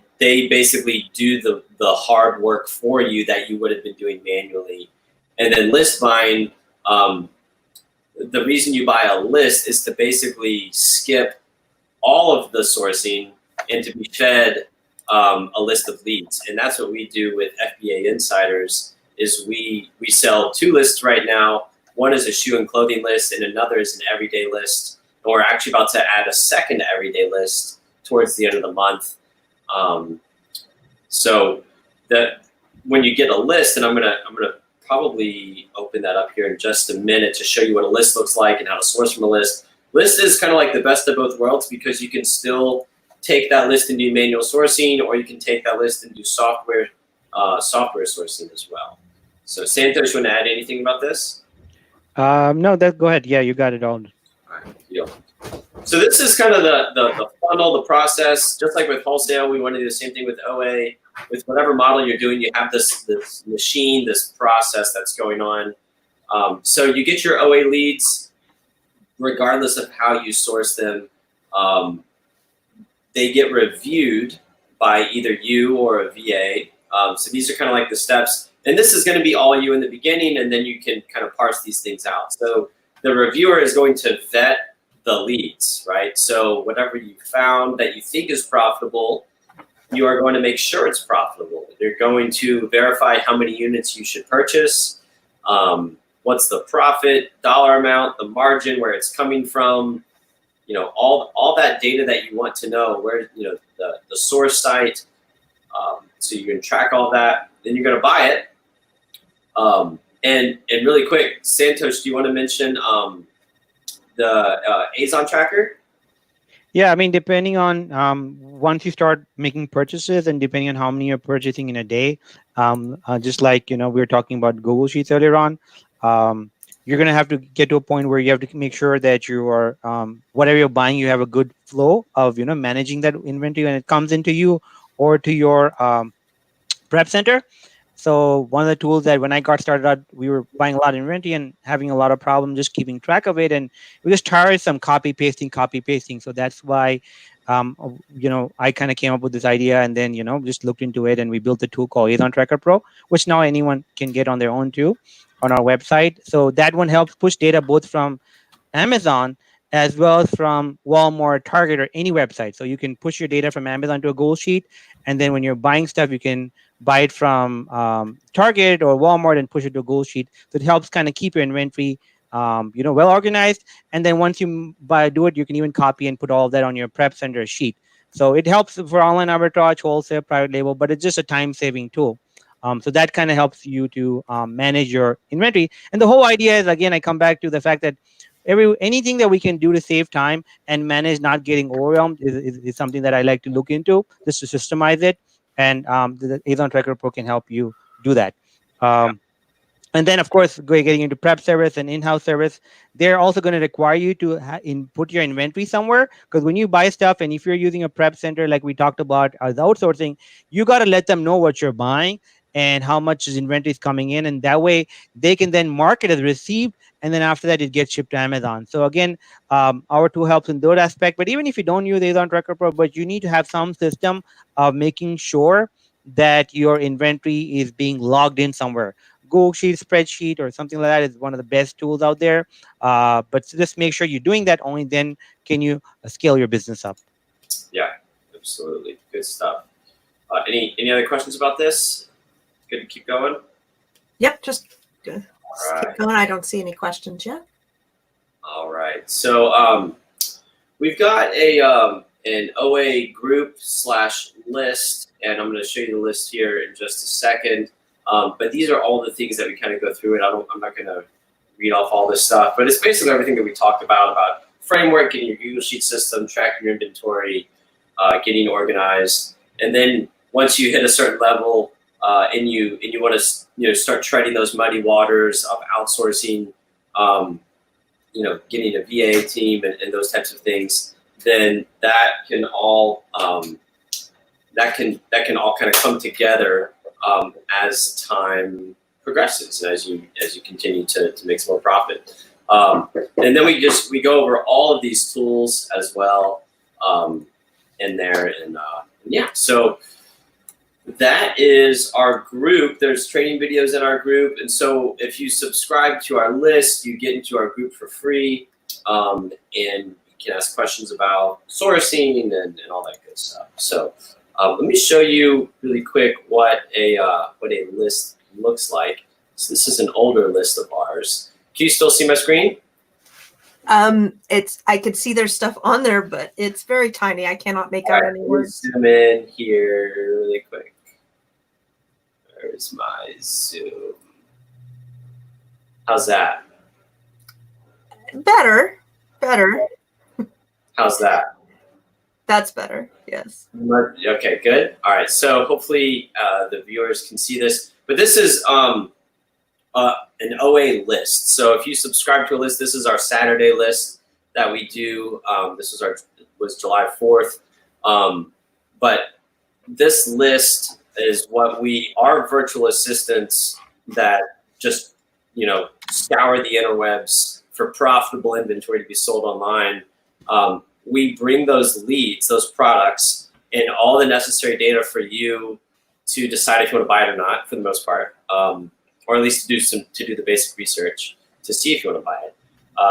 basically do the hard work for you that you would have been doing manually. And then list buying, the reason you buy a list is to basically skip all of the sourcing and to be fed a list of leads. And that's what we do with FBA Insiders is we sell 2 lists right now. One is a shoe and clothing list and another is an everyday list. And we're actually about to add a second everyday list towards the end of the month. So that when you get a list, and I'm gonna probably open that up here in just a minute to show you what a list looks like and how to source from a list. List is kind of like the best of both worlds because you can still take that list and do manual sourcing, or you can take that list and do software sourcing as well. So Santosh, you want to add anything about this? No, go ahead. Yeah, you got it all. All right, deal. So this is kind of the funnel, the process. Just like with wholesale, we want to do the same thing with OA. With whatever model you're doing, you have this machine, this process that's going on. So you get your OA leads, regardless of how you source them. They get reviewed by either you or a VA. So these are kind of like the steps. And this is going to be all you in the beginning, and then you can kind of parse these things out. So the reviewer is going to vet the leads, right? So whatever you found that you think is profitable, you are going to make sure it's profitable. You're going to verify how many units you should purchase, what's the profit, dollar amount, the margin, where it's coming from, you know, all that data that you want to know, where, you know, the source site. So you can track all that. Then you're going to buy it. And really quick, Santosh, do you want to mention the ASON tracker? Yeah, I mean, depending on once you start making purchases and depending on how many you're purchasing in a day, just like, you know, we were talking about Google Sheets earlier on, you're going to have to get to a point where you have to make sure that you are, whatever you're buying, you have a good flow of, you know, managing that inventory when it comes into you or to your prep center. So one of the tools that when I got started out, we were buying a lot of inventory and having a lot of problems just keeping track of it. And we just tired some copy pasting. So that's why, you know, I kind of came up with this idea and then, you know, just looked into it and we built a tool called ASON Tracker Pro, which now anyone can get on their own too on our website. So that one helps push data both from Amazon as well as from Walmart, Target, or any website. So you can push your data from Amazon to a Google Sheet. And then when you're buying stuff, you can buy it from Target or Walmart and push it to a Google Sheet. So it helps kind of keep your inventory, you know, well organized. And then once you do it, you can even copy and put all of that on your prep center sheet. So it helps for online arbitrage, wholesale, private label, but it's just a time-saving tool. So that kind of helps you to manage your inventory. And the whole idea is, again, I come back to the fact that anything that we can do to save time and manage not getting overwhelmed is something that I like to look into, just to systemize it. And the Amazon Tracker Pro can help you do that. And then, of course, getting into prep service and in-house service, they're also going to require you to put your inventory somewhere. Because when you buy stuff, and if you're using a prep center like we talked about as outsourcing, you got to let them know what you're buying and how much inventory is coming in. And that way, they can then mark it as received. And then after that, it gets shipped to Amazon. So again, our tool helps in that aspect. But even if you don't use Amazon Tracker Pro, but you need to have some system of making sure that your inventory is being logged in somewhere. Google Sheet, spreadsheet, or something like that is one of the best tools out there. But just make sure you're doing that. Only then can you scale your business up. Yeah, absolutely. Good stuff. Any other questions about this? Good to keep going? Yep, just keep going. I don't see any questions yet. All right. So we've got an OA group / list, and I'm going to show you the list here in just a second. But these are all the things that we kind of go through, and I'm not going to read off all this stuff, but it's basically everything that we talked about framework, getting your Google Sheet system, tracking your inventory, getting organized, and then once you hit a certain level and you want to start treading those muddy waters of outsourcing, getting a VA team and those types of things, then that can all kind of come together as time progresses and as you continue to make some more profit. And then we go over all of these tools as well in there, and yeah. So that is our group. There's training videos in our group, and so if you subscribe to our list, you get into our group for free, and you can ask questions about sourcing and all that good stuff. So. Let me show you really quick what a list looks like. So this is an older list of ours. Can you still see my screen? I could see there's stuff on there, but it's very tiny. I cannot make out any words. Zoom in here really quick. There's my Zoom. How's that? Better. How's that? That's better, yes. Okay, good. All right, so hopefully the viewers can see this. But this is an OA list. So if you subscribe to a list, this is our Saturday list that we do. This was July 4th. But this list is what our virtual assistants that just scour the interwebs for profitable inventory to be sold online. We bring those leads, those products, and all the necessary data for you to decide if you want to buy it or not, for the most part, or at least to do the basic research to see if you want to buy it.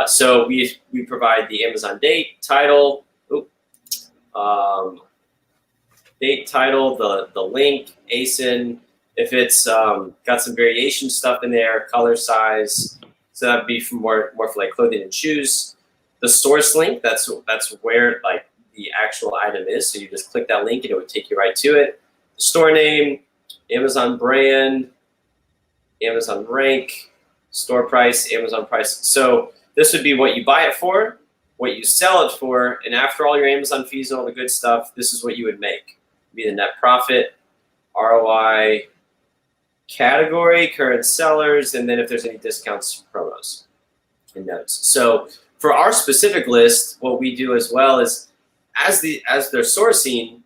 So we provide the Amazon date, title, the link, ASIN, if it's got some variation stuff in there, color, size. So that'd be more for like clothing and shoes. The source link, that's where like the actual item is. So you just click that link and it would take you right to it. The store name, Amazon brand, Amazon rank, store price, Amazon price. So this would be what you buy it for, what you sell it for, and after all your Amazon fees and all the good stuff, this is what you would make. Be the net profit, ROI, category, current sellers, and then if there's any discounts, promos, and notes. So for our specific list, what we do as well is, as they're sourcing,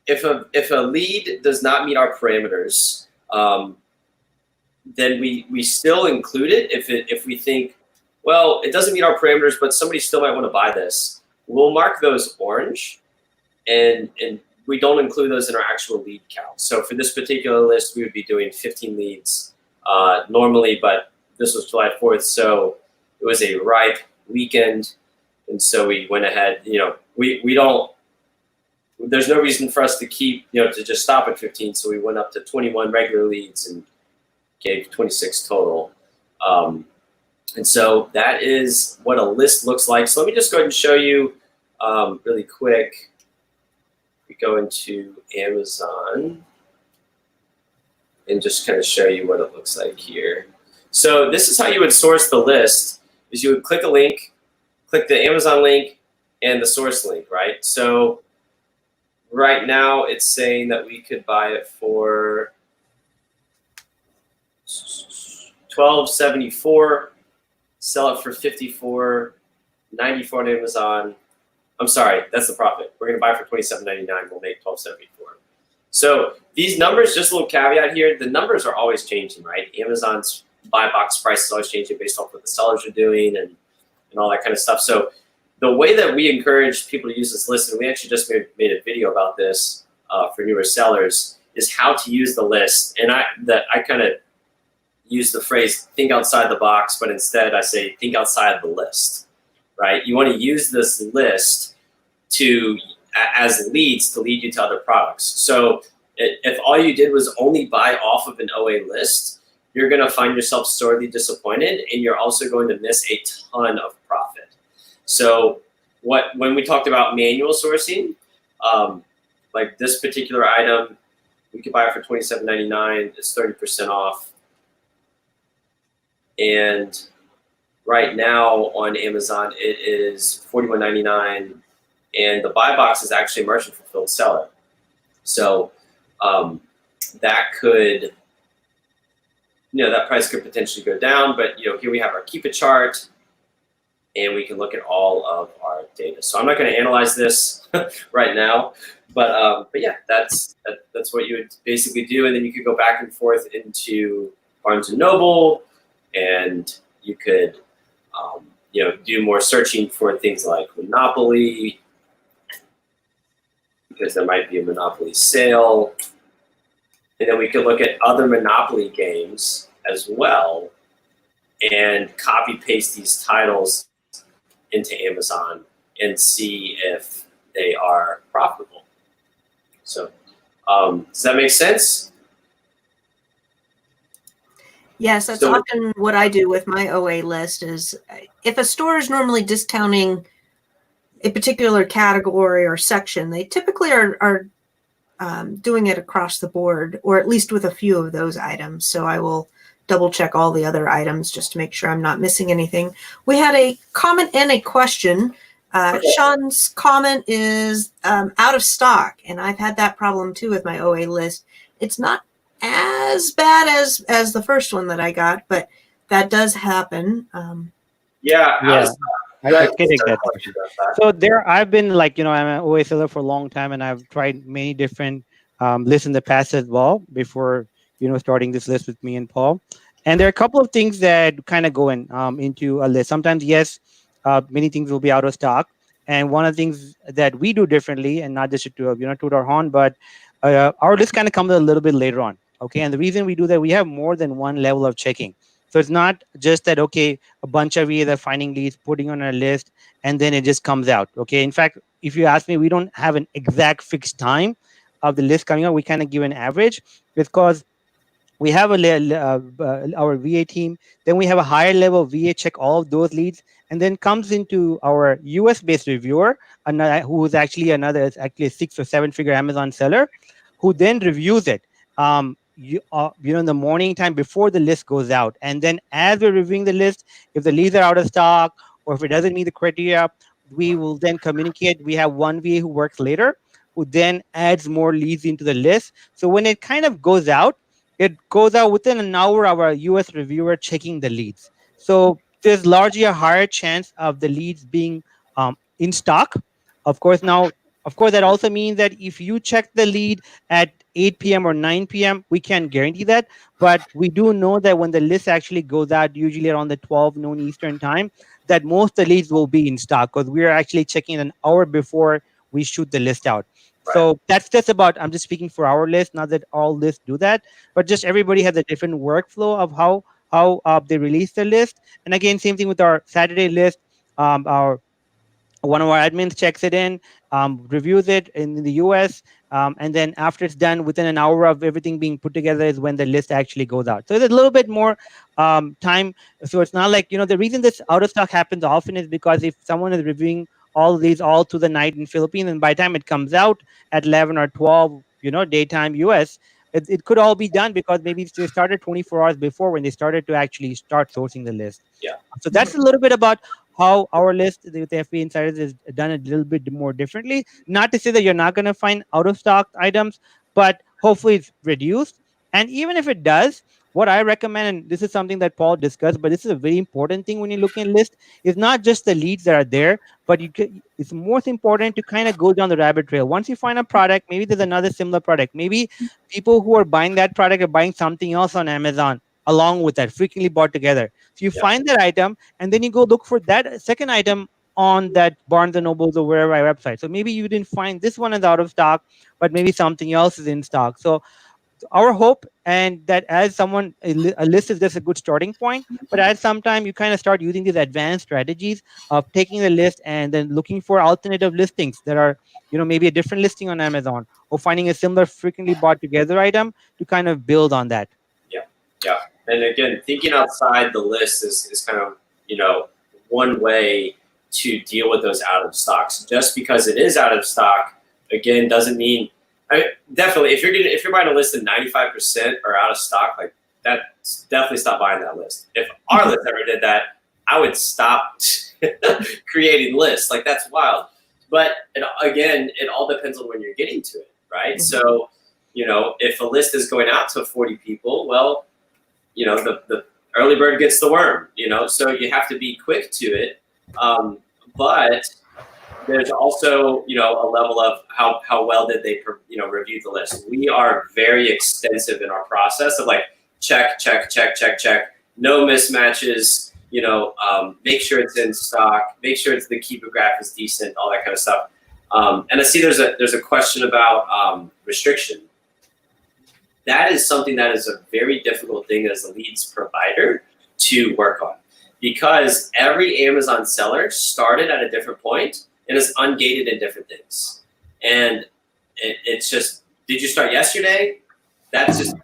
if a lead does not meet our parameters, then we still include it. If we think, well, it doesn't meet our parameters, but somebody still might want to buy this, we'll mark those orange, and we don't include those in our actual lead count. So for this particular list, we would be doing 15 leads normally, but this was July 4th, so it was a ripe weekend, and so we went ahead. We don't. There's no reason for us to keep, to just stop at 15. So we went up to 21 regular leads and gave 26 total. And so that is what a list looks like. So let me just go ahead and show you really quick we go into Amazon and just kind of show you what it looks like here. So this is how you would source the list, is you would click a link, click the Amazon link and the source link, right? So right now it's saying that we could buy it for $12.74, sell it for $54.94 on Amazon. I'm sorry, that's the profit. We're gonna buy it for $27.99. We'll make $12.74. So these numbers, just a little caveat here, the numbers are always changing, right? Amazon's buy box price is always changing based off what the sellers are doing and all that kind of stuff. So the way that we encourage people to use this list, and we actually just made a video about this for newer sellers, is how to use the list. And I kind of use the phrase think outside the box, but instead I say think outside the list, right? You want to use this list as leads to lead you to other products. So if all you did was only buy off of an OA list, you're going to find yourself sorely disappointed, and you're also going to miss a ton of profit. So when we talked about manual sourcing, like this particular item, we could buy it for $27.99. It's 30% off. And right now on Amazon, it is $41.99. And the buy box is actually a merchant fulfilled seller. So that could, that price could potentially go down. But here we have our keep it chart, and we can look at all of our data. So I'm not going to analyze this right now, but yeah, that's what you would basically do. And then you could go back and forth into Barnes and Noble, and you could do more searching for things like Monopoly, because there might be a Monopoly sale. And then we could look at other Monopoly games as well and copy paste these titles into Amazon and see if they are profitable. So does that make sense? Yes, that's often what I do with my OA list. Is if a store is normally discounting a particular category or section, they typically are doing it across the board, or at least with a few of those items. So I will double check all the other items just to make sure I'm not missing anything. We had a comment and a question. Sean's comment is out of stock, and I've had that problem too with my OA list. It's not as bad as the first one that I got, but that does happen. Yeah. I can take that. So I've been I'm an OA seller for a long time, and I've tried many different lists in the past as well before starting this list with me and Paul. And there are a couple of things that kind of go into a list. Sometimes, yes, many things will be out of stock, and one of the things that we do differently, and not just to toot our horn, but our list kind of comes a little bit later on. Okay, and the reason we do that, we have more than one level of checking. So it's not just that, okay, a bunch of VAs are finding leads, putting on a list, and then it just comes out. Okay. In fact, if you ask me, we don't have an exact fixed time of the list coming out. We kind of give an average because we have our VA team. Then we have a higher level VA check all of those leads, and then comes into our US-based reviewer, who is actually a 6 or 7 figure Amazon seller, who then reviews it. In the morning time before the list goes out. And then as we're reviewing the list, if the leads are out of stock or if it doesn't meet the criteria, we will then communicate. We have one VA who works later, who then adds more leads into the list. So when it kind of goes out, it goes out within an hour of our US reviewer checking the leads. So there's largely a higher chance of the leads being in stock. Of course, that also means that if you check the lead at 8 p.m. or 9 p.m., we can't guarantee that. But we do know that when the list actually goes out, usually around the 12 noon Eastern time, that most of the leads will be in stock because we are actually checking an hour before we shoot the list out. Right. So that's just about, I'm just speaking for our list, not that all lists do that, but just everybody has a different workflow of how they release the list. And again, same thing with our Saturday list. One of our admins checks it in, reviews it in the US, and then after it's done, within an hour of everything being put together is when the list actually goes out. So there's a little bit more time. So it's not like, the reason this out of stock happens often is because if someone is reviewing all these all through the night in Philippines, and by the time it comes out at 11 or 12, daytime US, it could all be done because maybe they started 24 hours before when they started to actually start sourcing the list. Yeah. So that's a little bit about how our list with the FBA Insiders is done a little bit more differently. Not to say that you're not going to find out of stock items, but hopefully it's reduced. And even if it does, what I recommend, and this is something that Paul discussed, but this is a very important thing when you're looking at list, is not just the leads that are there, but it's most important to kind of go down the rabbit trail. Once you find a product, maybe there's another similar product. Maybe people who are buying that product are buying something else on Amazon along with that, frequently bought together. So you find that item, and then you go look for that second item on that Barnes and Nobles or wherever website. So maybe you didn't find this one is out of stock, but maybe something else is in stock. So our hope, and that as someone, a list is just a good starting point, but as sometime you kind of start using these advanced strategies of taking the list and then looking for alternative listings that are, maybe a different listing on Amazon, or finding a similar frequently bought together item to kind of build on that. Yeah. And again, thinking outside the list is kind of, one way to deal with those out of stocks. Just because it is out of stock, again, doesn't mean, definitely, if you're buying a list and 95% are out of stock, like that, definitely stop buying that list. If our list ever did that, I would stop creating lists. Like, that's wild. But again, it all depends on when you're getting to it, right? So, if a list is going out to 40 people, well, the early bird gets the worm, so you have to be quick to it. But there's also, a level of how well did they, review the list. We are very extensive in our process of like, check, no mismatches, make sure it's in stock, make sure the keeper graph is decent, all that kind of stuff. And I see there's a question about restriction. That is something that is a very difficult thing as a leads provider to work on, because every Amazon seller started at a different point and is ungated in different things. And it's just, did you start yesterday? That's just,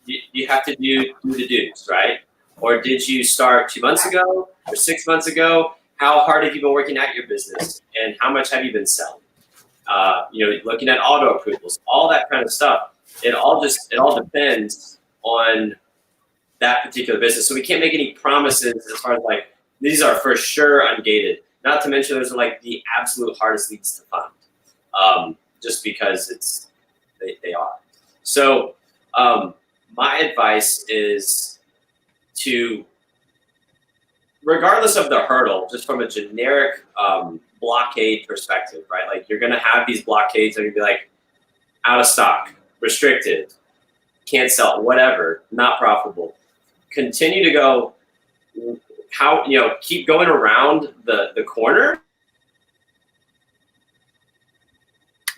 you have to do the do's, right? Or did you start 2 months ago or 6 months ago? How hard have you been working at your business, and how much have you been selling? Looking at auto approvals, all that kind of stuff. It all depends on that particular business. So we can't make any promises as far as like, these are for sure ungated. Not to mention those are like the absolute hardest leads to find, just because they are. So my advice is to, regardless of the hurdle, just from a generic blockade perspective, right? Like, you're gonna have these blockades that are gonna be like, out of stock, restricted, can't sell, whatever, not profitable. Continue to go, keep going around the corner.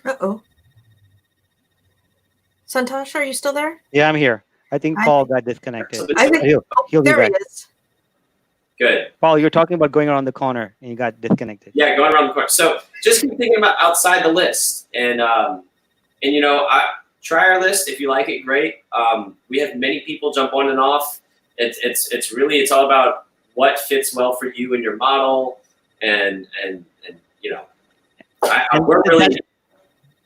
Uh-oh. Santosh, are you still there? Yeah, I'm here. I think Paul got disconnected. I think, He'll be there he back. is. Good. Paul, you're talking about going around the corner and you got disconnected. Yeah, going around the corner. So just keep thinking about outside the list, and try our list. If you like it, great. We have many people jump on and off. It's all about what fits well for you and your model, and we're really.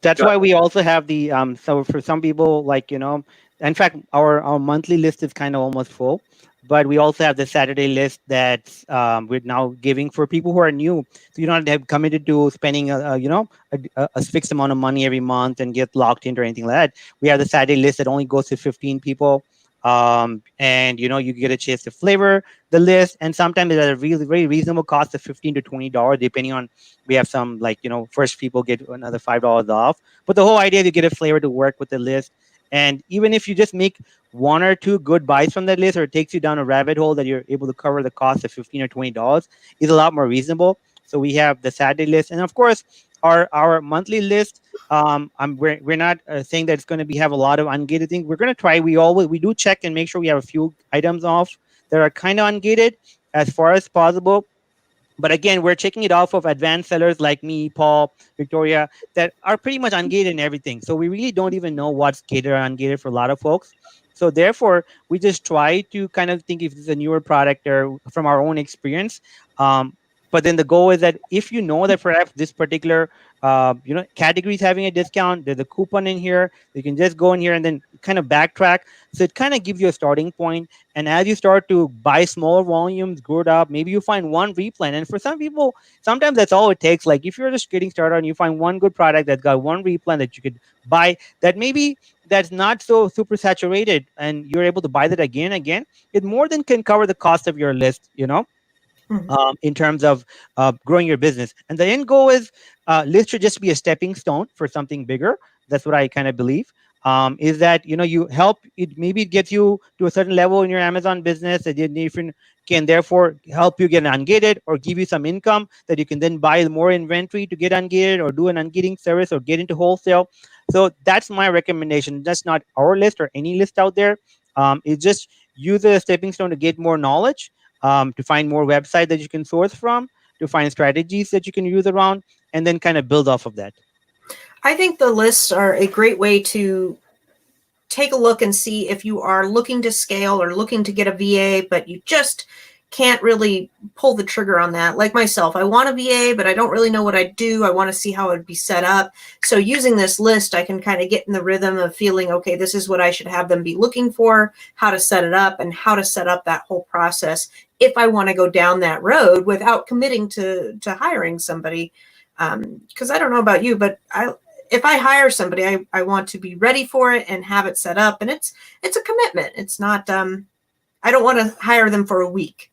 That's why we also have the so for some people, like, in fact, our monthly list is kind of almost full, but we also have the Saturday list that we're now giving for people who are new. So you don't have committed to spending a fixed amount of money every month and get locked into or anything like that. We have the Saturday list that only goes to 15 people. And you get a chance to flavor the list, and sometimes it's at a really very reasonable cost of $15 to $20, depending on, we have some, like, first people get another $5 off. But the whole idea is you get a flavor to work with the list. And even if you just make one or two good buys from that list, or it takes you down a rabbit hole that you're able to cover the cost of $15 or $20, is a lot more reasonable. So we have the Saturday list, and of course our monthly list. We're not saying that it's going to have a lot of ungated things. We're going to try. We do check and make sure we have a few items off that are kind of ungated as far as possible. But again, we're checking it off of advanced sellers like me, Paul, Victoria, that are pretty much ungated in everything. So we really don't even know what's gated or ungated for a lot of folks. So therefore, we just try to kind of think if it's a newer product, or from our own experience, But then the goal is that if you know that perhaps this particular category is having a discount, there's a coupon in here, you can just go in here and then kind of backtrack. So it kind of gives you a starting point. And as you start to buy smaller volumes, grow it up, maybe you find one replan. And for some people, sometimes that's all it takes. Like if you're just getting started and you find one good product that's got one replan that you could buy, that maybe that's not so super saturated, and you're able to buy that again and again, it more than can cover the cost of your list, Mhm. in terms of growing your business. And the end goal is list should just be a stepping stone for something bigger. That's what I kind of believe. Is that you help it, maybe it gets you to a certain level in your Amazon business that you even can therefore help you get ungated or give you some income that you can then buy more inventory to get ungated or do an ungating service or get into wholesale. So that's my recommendation. That's not our list or any list out there. It's just use it as a stepping stone to get more knowledge, to find more websites that you can source from, to find strategies that you can use around, and then kind of build off of that. I think the lists are a great way to take a look and see if you are looking to scale or looking to get a VA, but you just can't really pull the trigger on that. Like myself, I want a VA, but I don't really know what I do. I want to see how it would be set up. So using this list, I can kind of get in the rhythm of feeling, okay, this is what I should have them be looking for, how to set it up, and how to set up that whole process if I want to go down that road without committing to hiring somebody. Because I don't know about you, but if I hire somebody, I want to be ready for it and have it set up. And it's a commitment. It's not, I don't want to hire them for a week.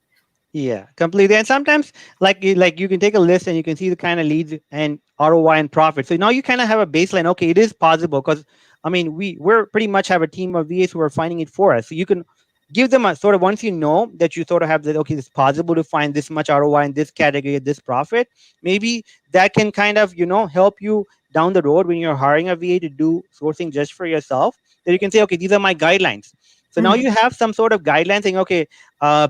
Yeah, completely. And sometimes, like you can take a list and you can see the kind of leads and ROI and profit. So now you kind of have a baseline. Okay, it is possible, because I mean we're pretty much have a team of VAs who are finding it for us. So you can give them a sort of, once you know that you sort of have that, okay, it's possible to find this much ROI in this category, this profit. Maybe that can kind of help you down the road when you're hiring a VA to do sourcing just for yourself. That you can say, okay, these are my guidelines. So now Mhm. you have some sort of guidelines saying, okay,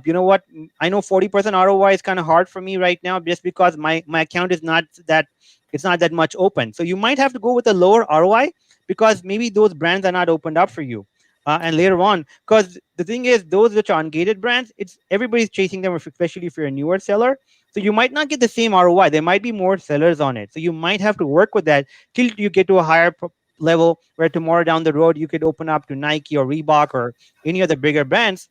you know what? I know 40% ROI is kind of hard for me right now, just because my account is not that, it's not that much open. So you might have to go with a lower ROI because maybe those brands are not opened up for you. And later on, because the thing is, those which are ungated brands, it's everybody's chasing them, especially if you're a newer seller. So you might not get the same ROI. There might be more sellers on it. So you might have to work with that till you get to a higher level, where tomorrow down the road you could open up to Nike or Reebok or any other bigger brands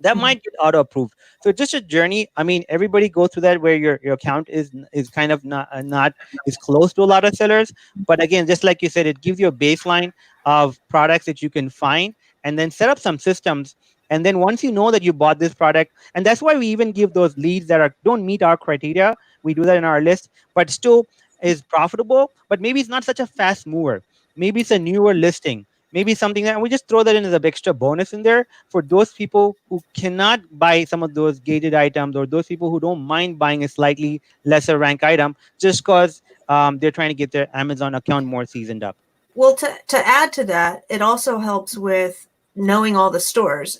that Mhm. might get auto approved. So it's just a journey. I mean, everybody goes through that, where your account is kind of not is close to a lot of sellers. But again, just like you said, it gives you a baseline of products that you can find, and then set up some systems. And then once you know that you bought this product, and that's why we even give those leads that don't meet our criteria. We do that in our list, but still is profitable. But maybe it's not such a fast mover. Maybe it's a newer listing. Maybe something that we just throw that in as a extra bonus in there for those people who cannot buy some of those gated items, or those people who don't mind buying a slightly lesser rank item just because they're trying to get their Amazon account more seasoned up. Well, to add to that, it also helps with knowing all the stores.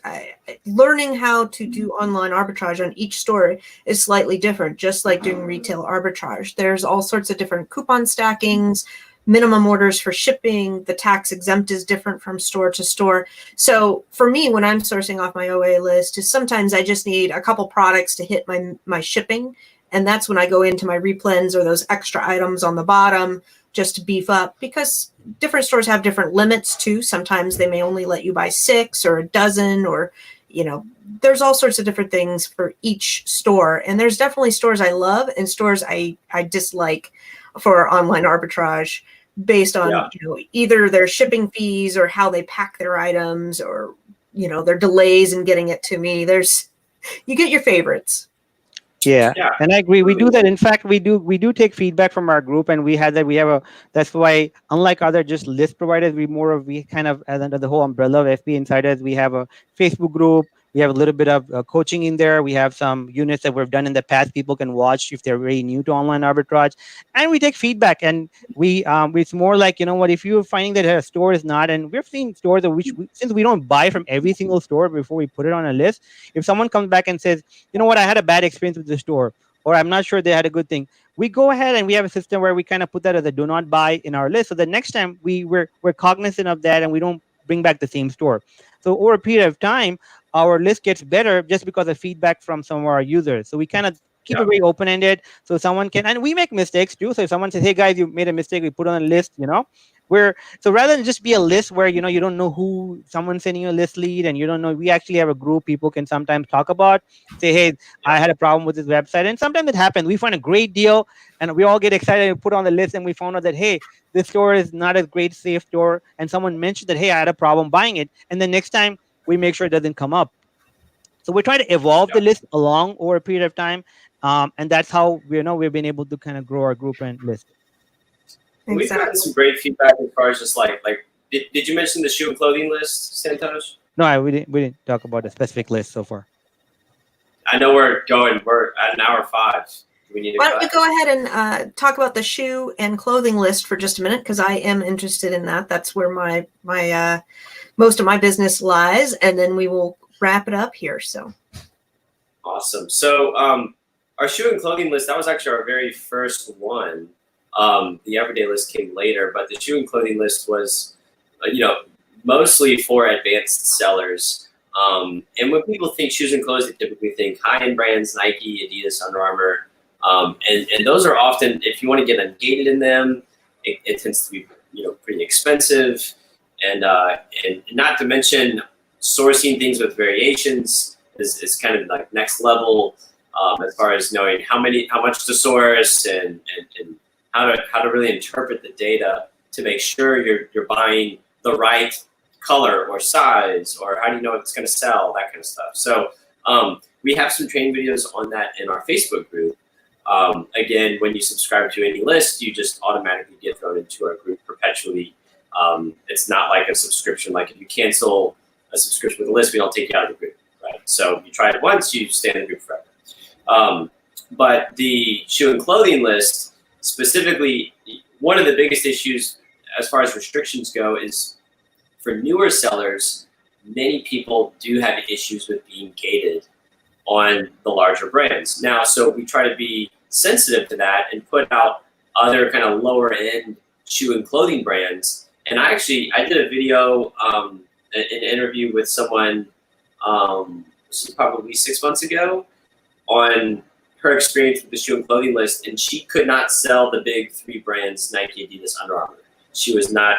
Learning how to do online arbitrage on each store is slightly different, just like doing retail arbitrage. There's all sorts of different coupon stackings, minimum orders for shipping. The tax exempt is different from store to store. So for me, when I'm sourcing off my OA list, is sometimes I just need a couple products to hit my shipping. And that's when I go into my replens or those extra items on the bottom just to beef up, because different stores have different limits too. Sometimes they may only let you buy 6 or a dozen, or there's all sorts of different things for each store. And there's definitely stores I love and stores I dislike for online arbitrage, based on either their shipping fees or how they pack their items, or their delays in getting it to me. You get your favorites. Yeah, Yeah. and I agree. We do that. In fact, we do take feedback from our group, and we had that. We have a That's why, unlike other just list providers, we kind of, as under the whole umbrella of FB Insiders, we have a Facebook group. We have a little bit of coaching in there. We have some units that we've done in the past. People can watch if they're very new to online arbitrage, and we take feedback. And it's more like, what, if you're finding that a store is not, and we've seen stores that since we don't buy from every single store before we put it on a list. If someone comes back and says, you know what, I had a bad experience with the store, or I'm not sure they had a good thing, we go ahead and we have a system where we kind of put that as a do not buy in our list. So the next time we're cognizant of that, and we don't bring back the same store. So over a period of time, our list gets better just because of feedback from some of our users. So we kind of keep it very open-ended so someone can, and we make mistakes too. So if someone says, hey guys, you made a mistake, we put on a list, so rather than just be a list where, you don't know who someone's sending you a list lead and you don't know, we actually have a group people can sometimes talk about, say, hey, I had a problem with this website. And sometimes it happens. We find a great deal and we all get excited and put on the list and we found out that, hey, this store is not a great safe store. And someone mentioned that, hey, I had a problem buying it. And then next time we make sure it doesn't come up. So we're trying to evolve the list along over a period of time. And that's how we've been able to kind of grow our group and list. Exactly. We've gotten some great feedback as far as just did you mention the shoe and clothing list, Santosh? No, we didn't talk about a specific list so far. I know we're at an hour 5. Do we need to Why don't you go ahead and talk about the shoe and clothing list for just a minute, because I am interested in that. That's where my most of my business lies, and then we will wrap it up here. So awesome. So our shoe and clothing list, that was actually our very first one. The everyday list came later, but the shoe and clothing list was, mostly for advanced sellers. And when people think shoes and clothes, they typically think high-end brands, Nike, Adidas, Under Armour. And those are often, if you want to get ungated in them, it tends to be, pretty expensive. And not to mention sourcing things with variations is kind of like next level as far as knowing how much to source and how to really interpret the data to make sure you're buying the right color or size, or how do you know it's going to sell, that kind of stuff. So we have some training videos on that in our Facebook group. Again, when you subscribe to any list, you just automatically get thrown into our group perpetually. It's not like a subscription. Like if you cancel a subscription with a list, we don't take you out of the group, right? So you try it once, you stay in the group forever. But the shoe and clothing list, specifically, one of the biggest issues as far as restrictions go is for newer sellers, many people do have issues with being gated on the larger brands. Now, so we try to be sensitive to that and put out other kind of lower end shoe and clothing brands. And I did a video, an interview with someone, this is probably 6 months ago, on her experience with the shoe and clothing list, and she could not sell the big 3 brands, Nike, Adidas, Under Armour. She was not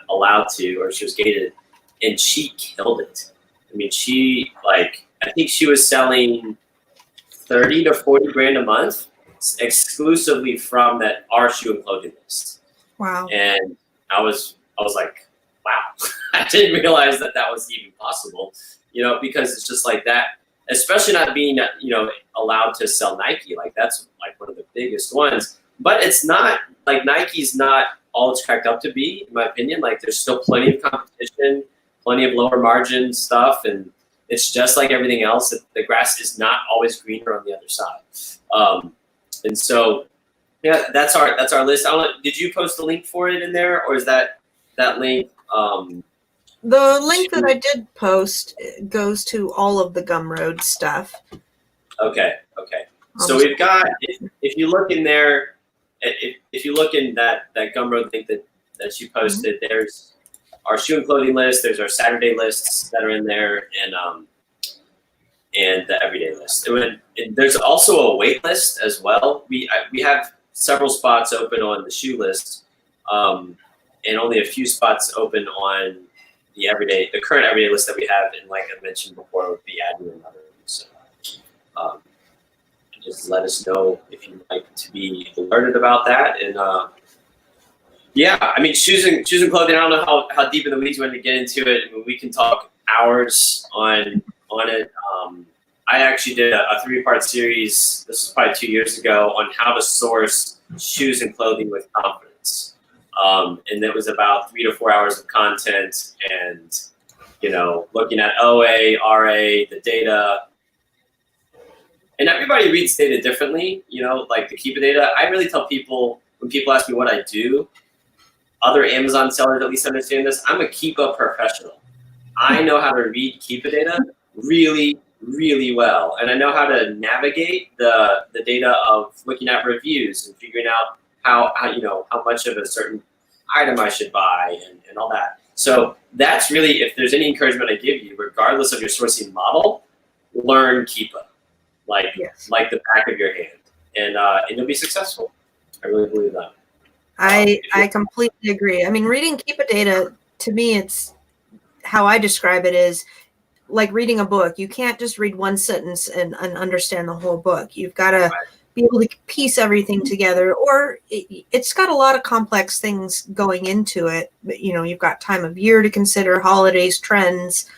allowed to, or she was gated, and she killed it. I mean, I think she was selling 30 to 40 grand a month exclusively from our shoe and clothing list. Wow. And I was like, wow, I didn't realize that was even possible, because it's just like that. Especially not being, allowed to sell Nike. Like that's like one of the biggest ones. But it's not, like Nike's not all it's cracked up to be, in my opinion. Like there's still plenty of competition, plenty of lower margin stuff. And it's just like everything else. The grass is not always greener on the other side. And so, yeah, that's our list. Did you post the link for it in there, or is that link? The link that I did post goes to all of the Gumroad stuff. Okay. So we've got, if you look in there, if you look in that Gumroad link that you posted, there's our shoe and clothing list, there's our Saturday lists that are in there, and the everyday list. And there's also a wait list as well. We have several spots open on the shoe list, and only a few spots open on the current everyday list that we have, and like I mentioned before, would be adding another. So just let us know if you'd like to be alerted about that. And yeah, I mean, shoes and clothing, I don't know how deep in the weeds we want to get into it. I mean, we can talk hours on it. I actually did a 3-part series, this was probably 2 years ago, on how to source shoes and clothing with confidence. And it was about 3 to 4 hours of content and, looking at OA, RA, the data. And everybody reads data differently, like the Keepa data. I really tell people, when people ask me what I do, other Amazon sellers at least understand this, I'm a Keepa professional. I know how to read Keepa data really, really well. And I know how to navigate the data of looking at reviews and figuring out how much of a certain item I should buy and all that. So that's really, if there's any encouragement I give you, regardless of your sourcing model, learn Keepa. like the back of your hand, and you'll be successful. I really believe that. I completely agree. I mean, reading Keep a Data, to me, it's how I describe it is like reading a book. You can't just read one sentence and understand the whole book. You've got to be able to piece everything together, or it's got a lot of complex things going into it. But, you know, you've got time of year to consider, holidays, trends,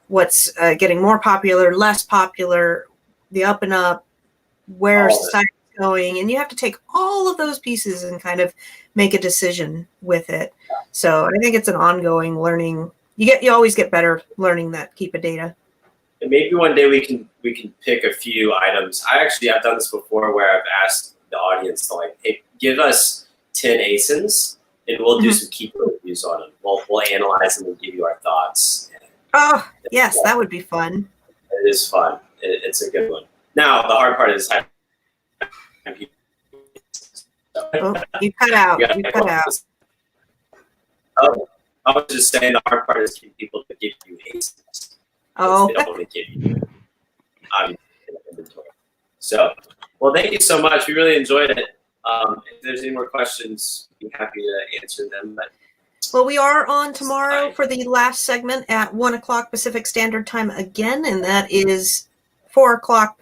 what's getting more popular, less popular, the up and up, where society's going, and you have to take all of those pieces and kind of make a decision with it. So I think it's an ongoing learning. You always get better learning that Keep a Data. And maybe one day we can pick a few items. I've done this before where I've asked the audience to like, hey, give us 10 ASINs and we'll do some keyword reviews on them. We'll analyze them and give you our thoughts. Oh, yes, that would be fun. It is fun. It's a good one. Now, the hard part is Oh, you cut out. You cut out. Oh, I was just saying the hard part is getting people to give you ASINs. Oh. They don't want to give you inventory. So, well, thank you so much. We really enjoyed it. If there's any more questions, I'd be happy to answer them. But well, we are on tomorrow for the last segment at 1 o'clock Pacific Standard Time again, and that is 4 o'clock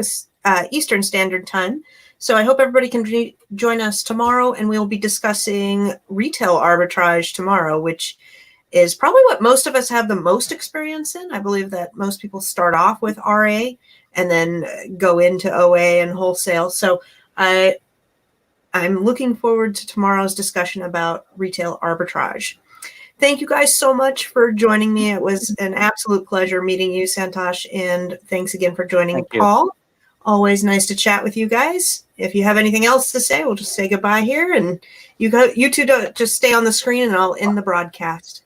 Eastern Standard Time. So I hope everybody can join us tomorrow, and we'll be discussing retail arbitrage tomorrow, which is probably what most of us have the most experience in. I believe that most people start off with RA and then go into OA and wholesale. So I'm looking forward to tomorrow's discussion about retail arbitrage. Thank you guys so much for joining me. It was an absolute pleasure meeting you, Santosh, and thanks again for joining Paul. Always nice to chat with you guys. If you have anything else to say, we'll just say goodbye here, and you two just stay on the screen and I'll end the broadcast.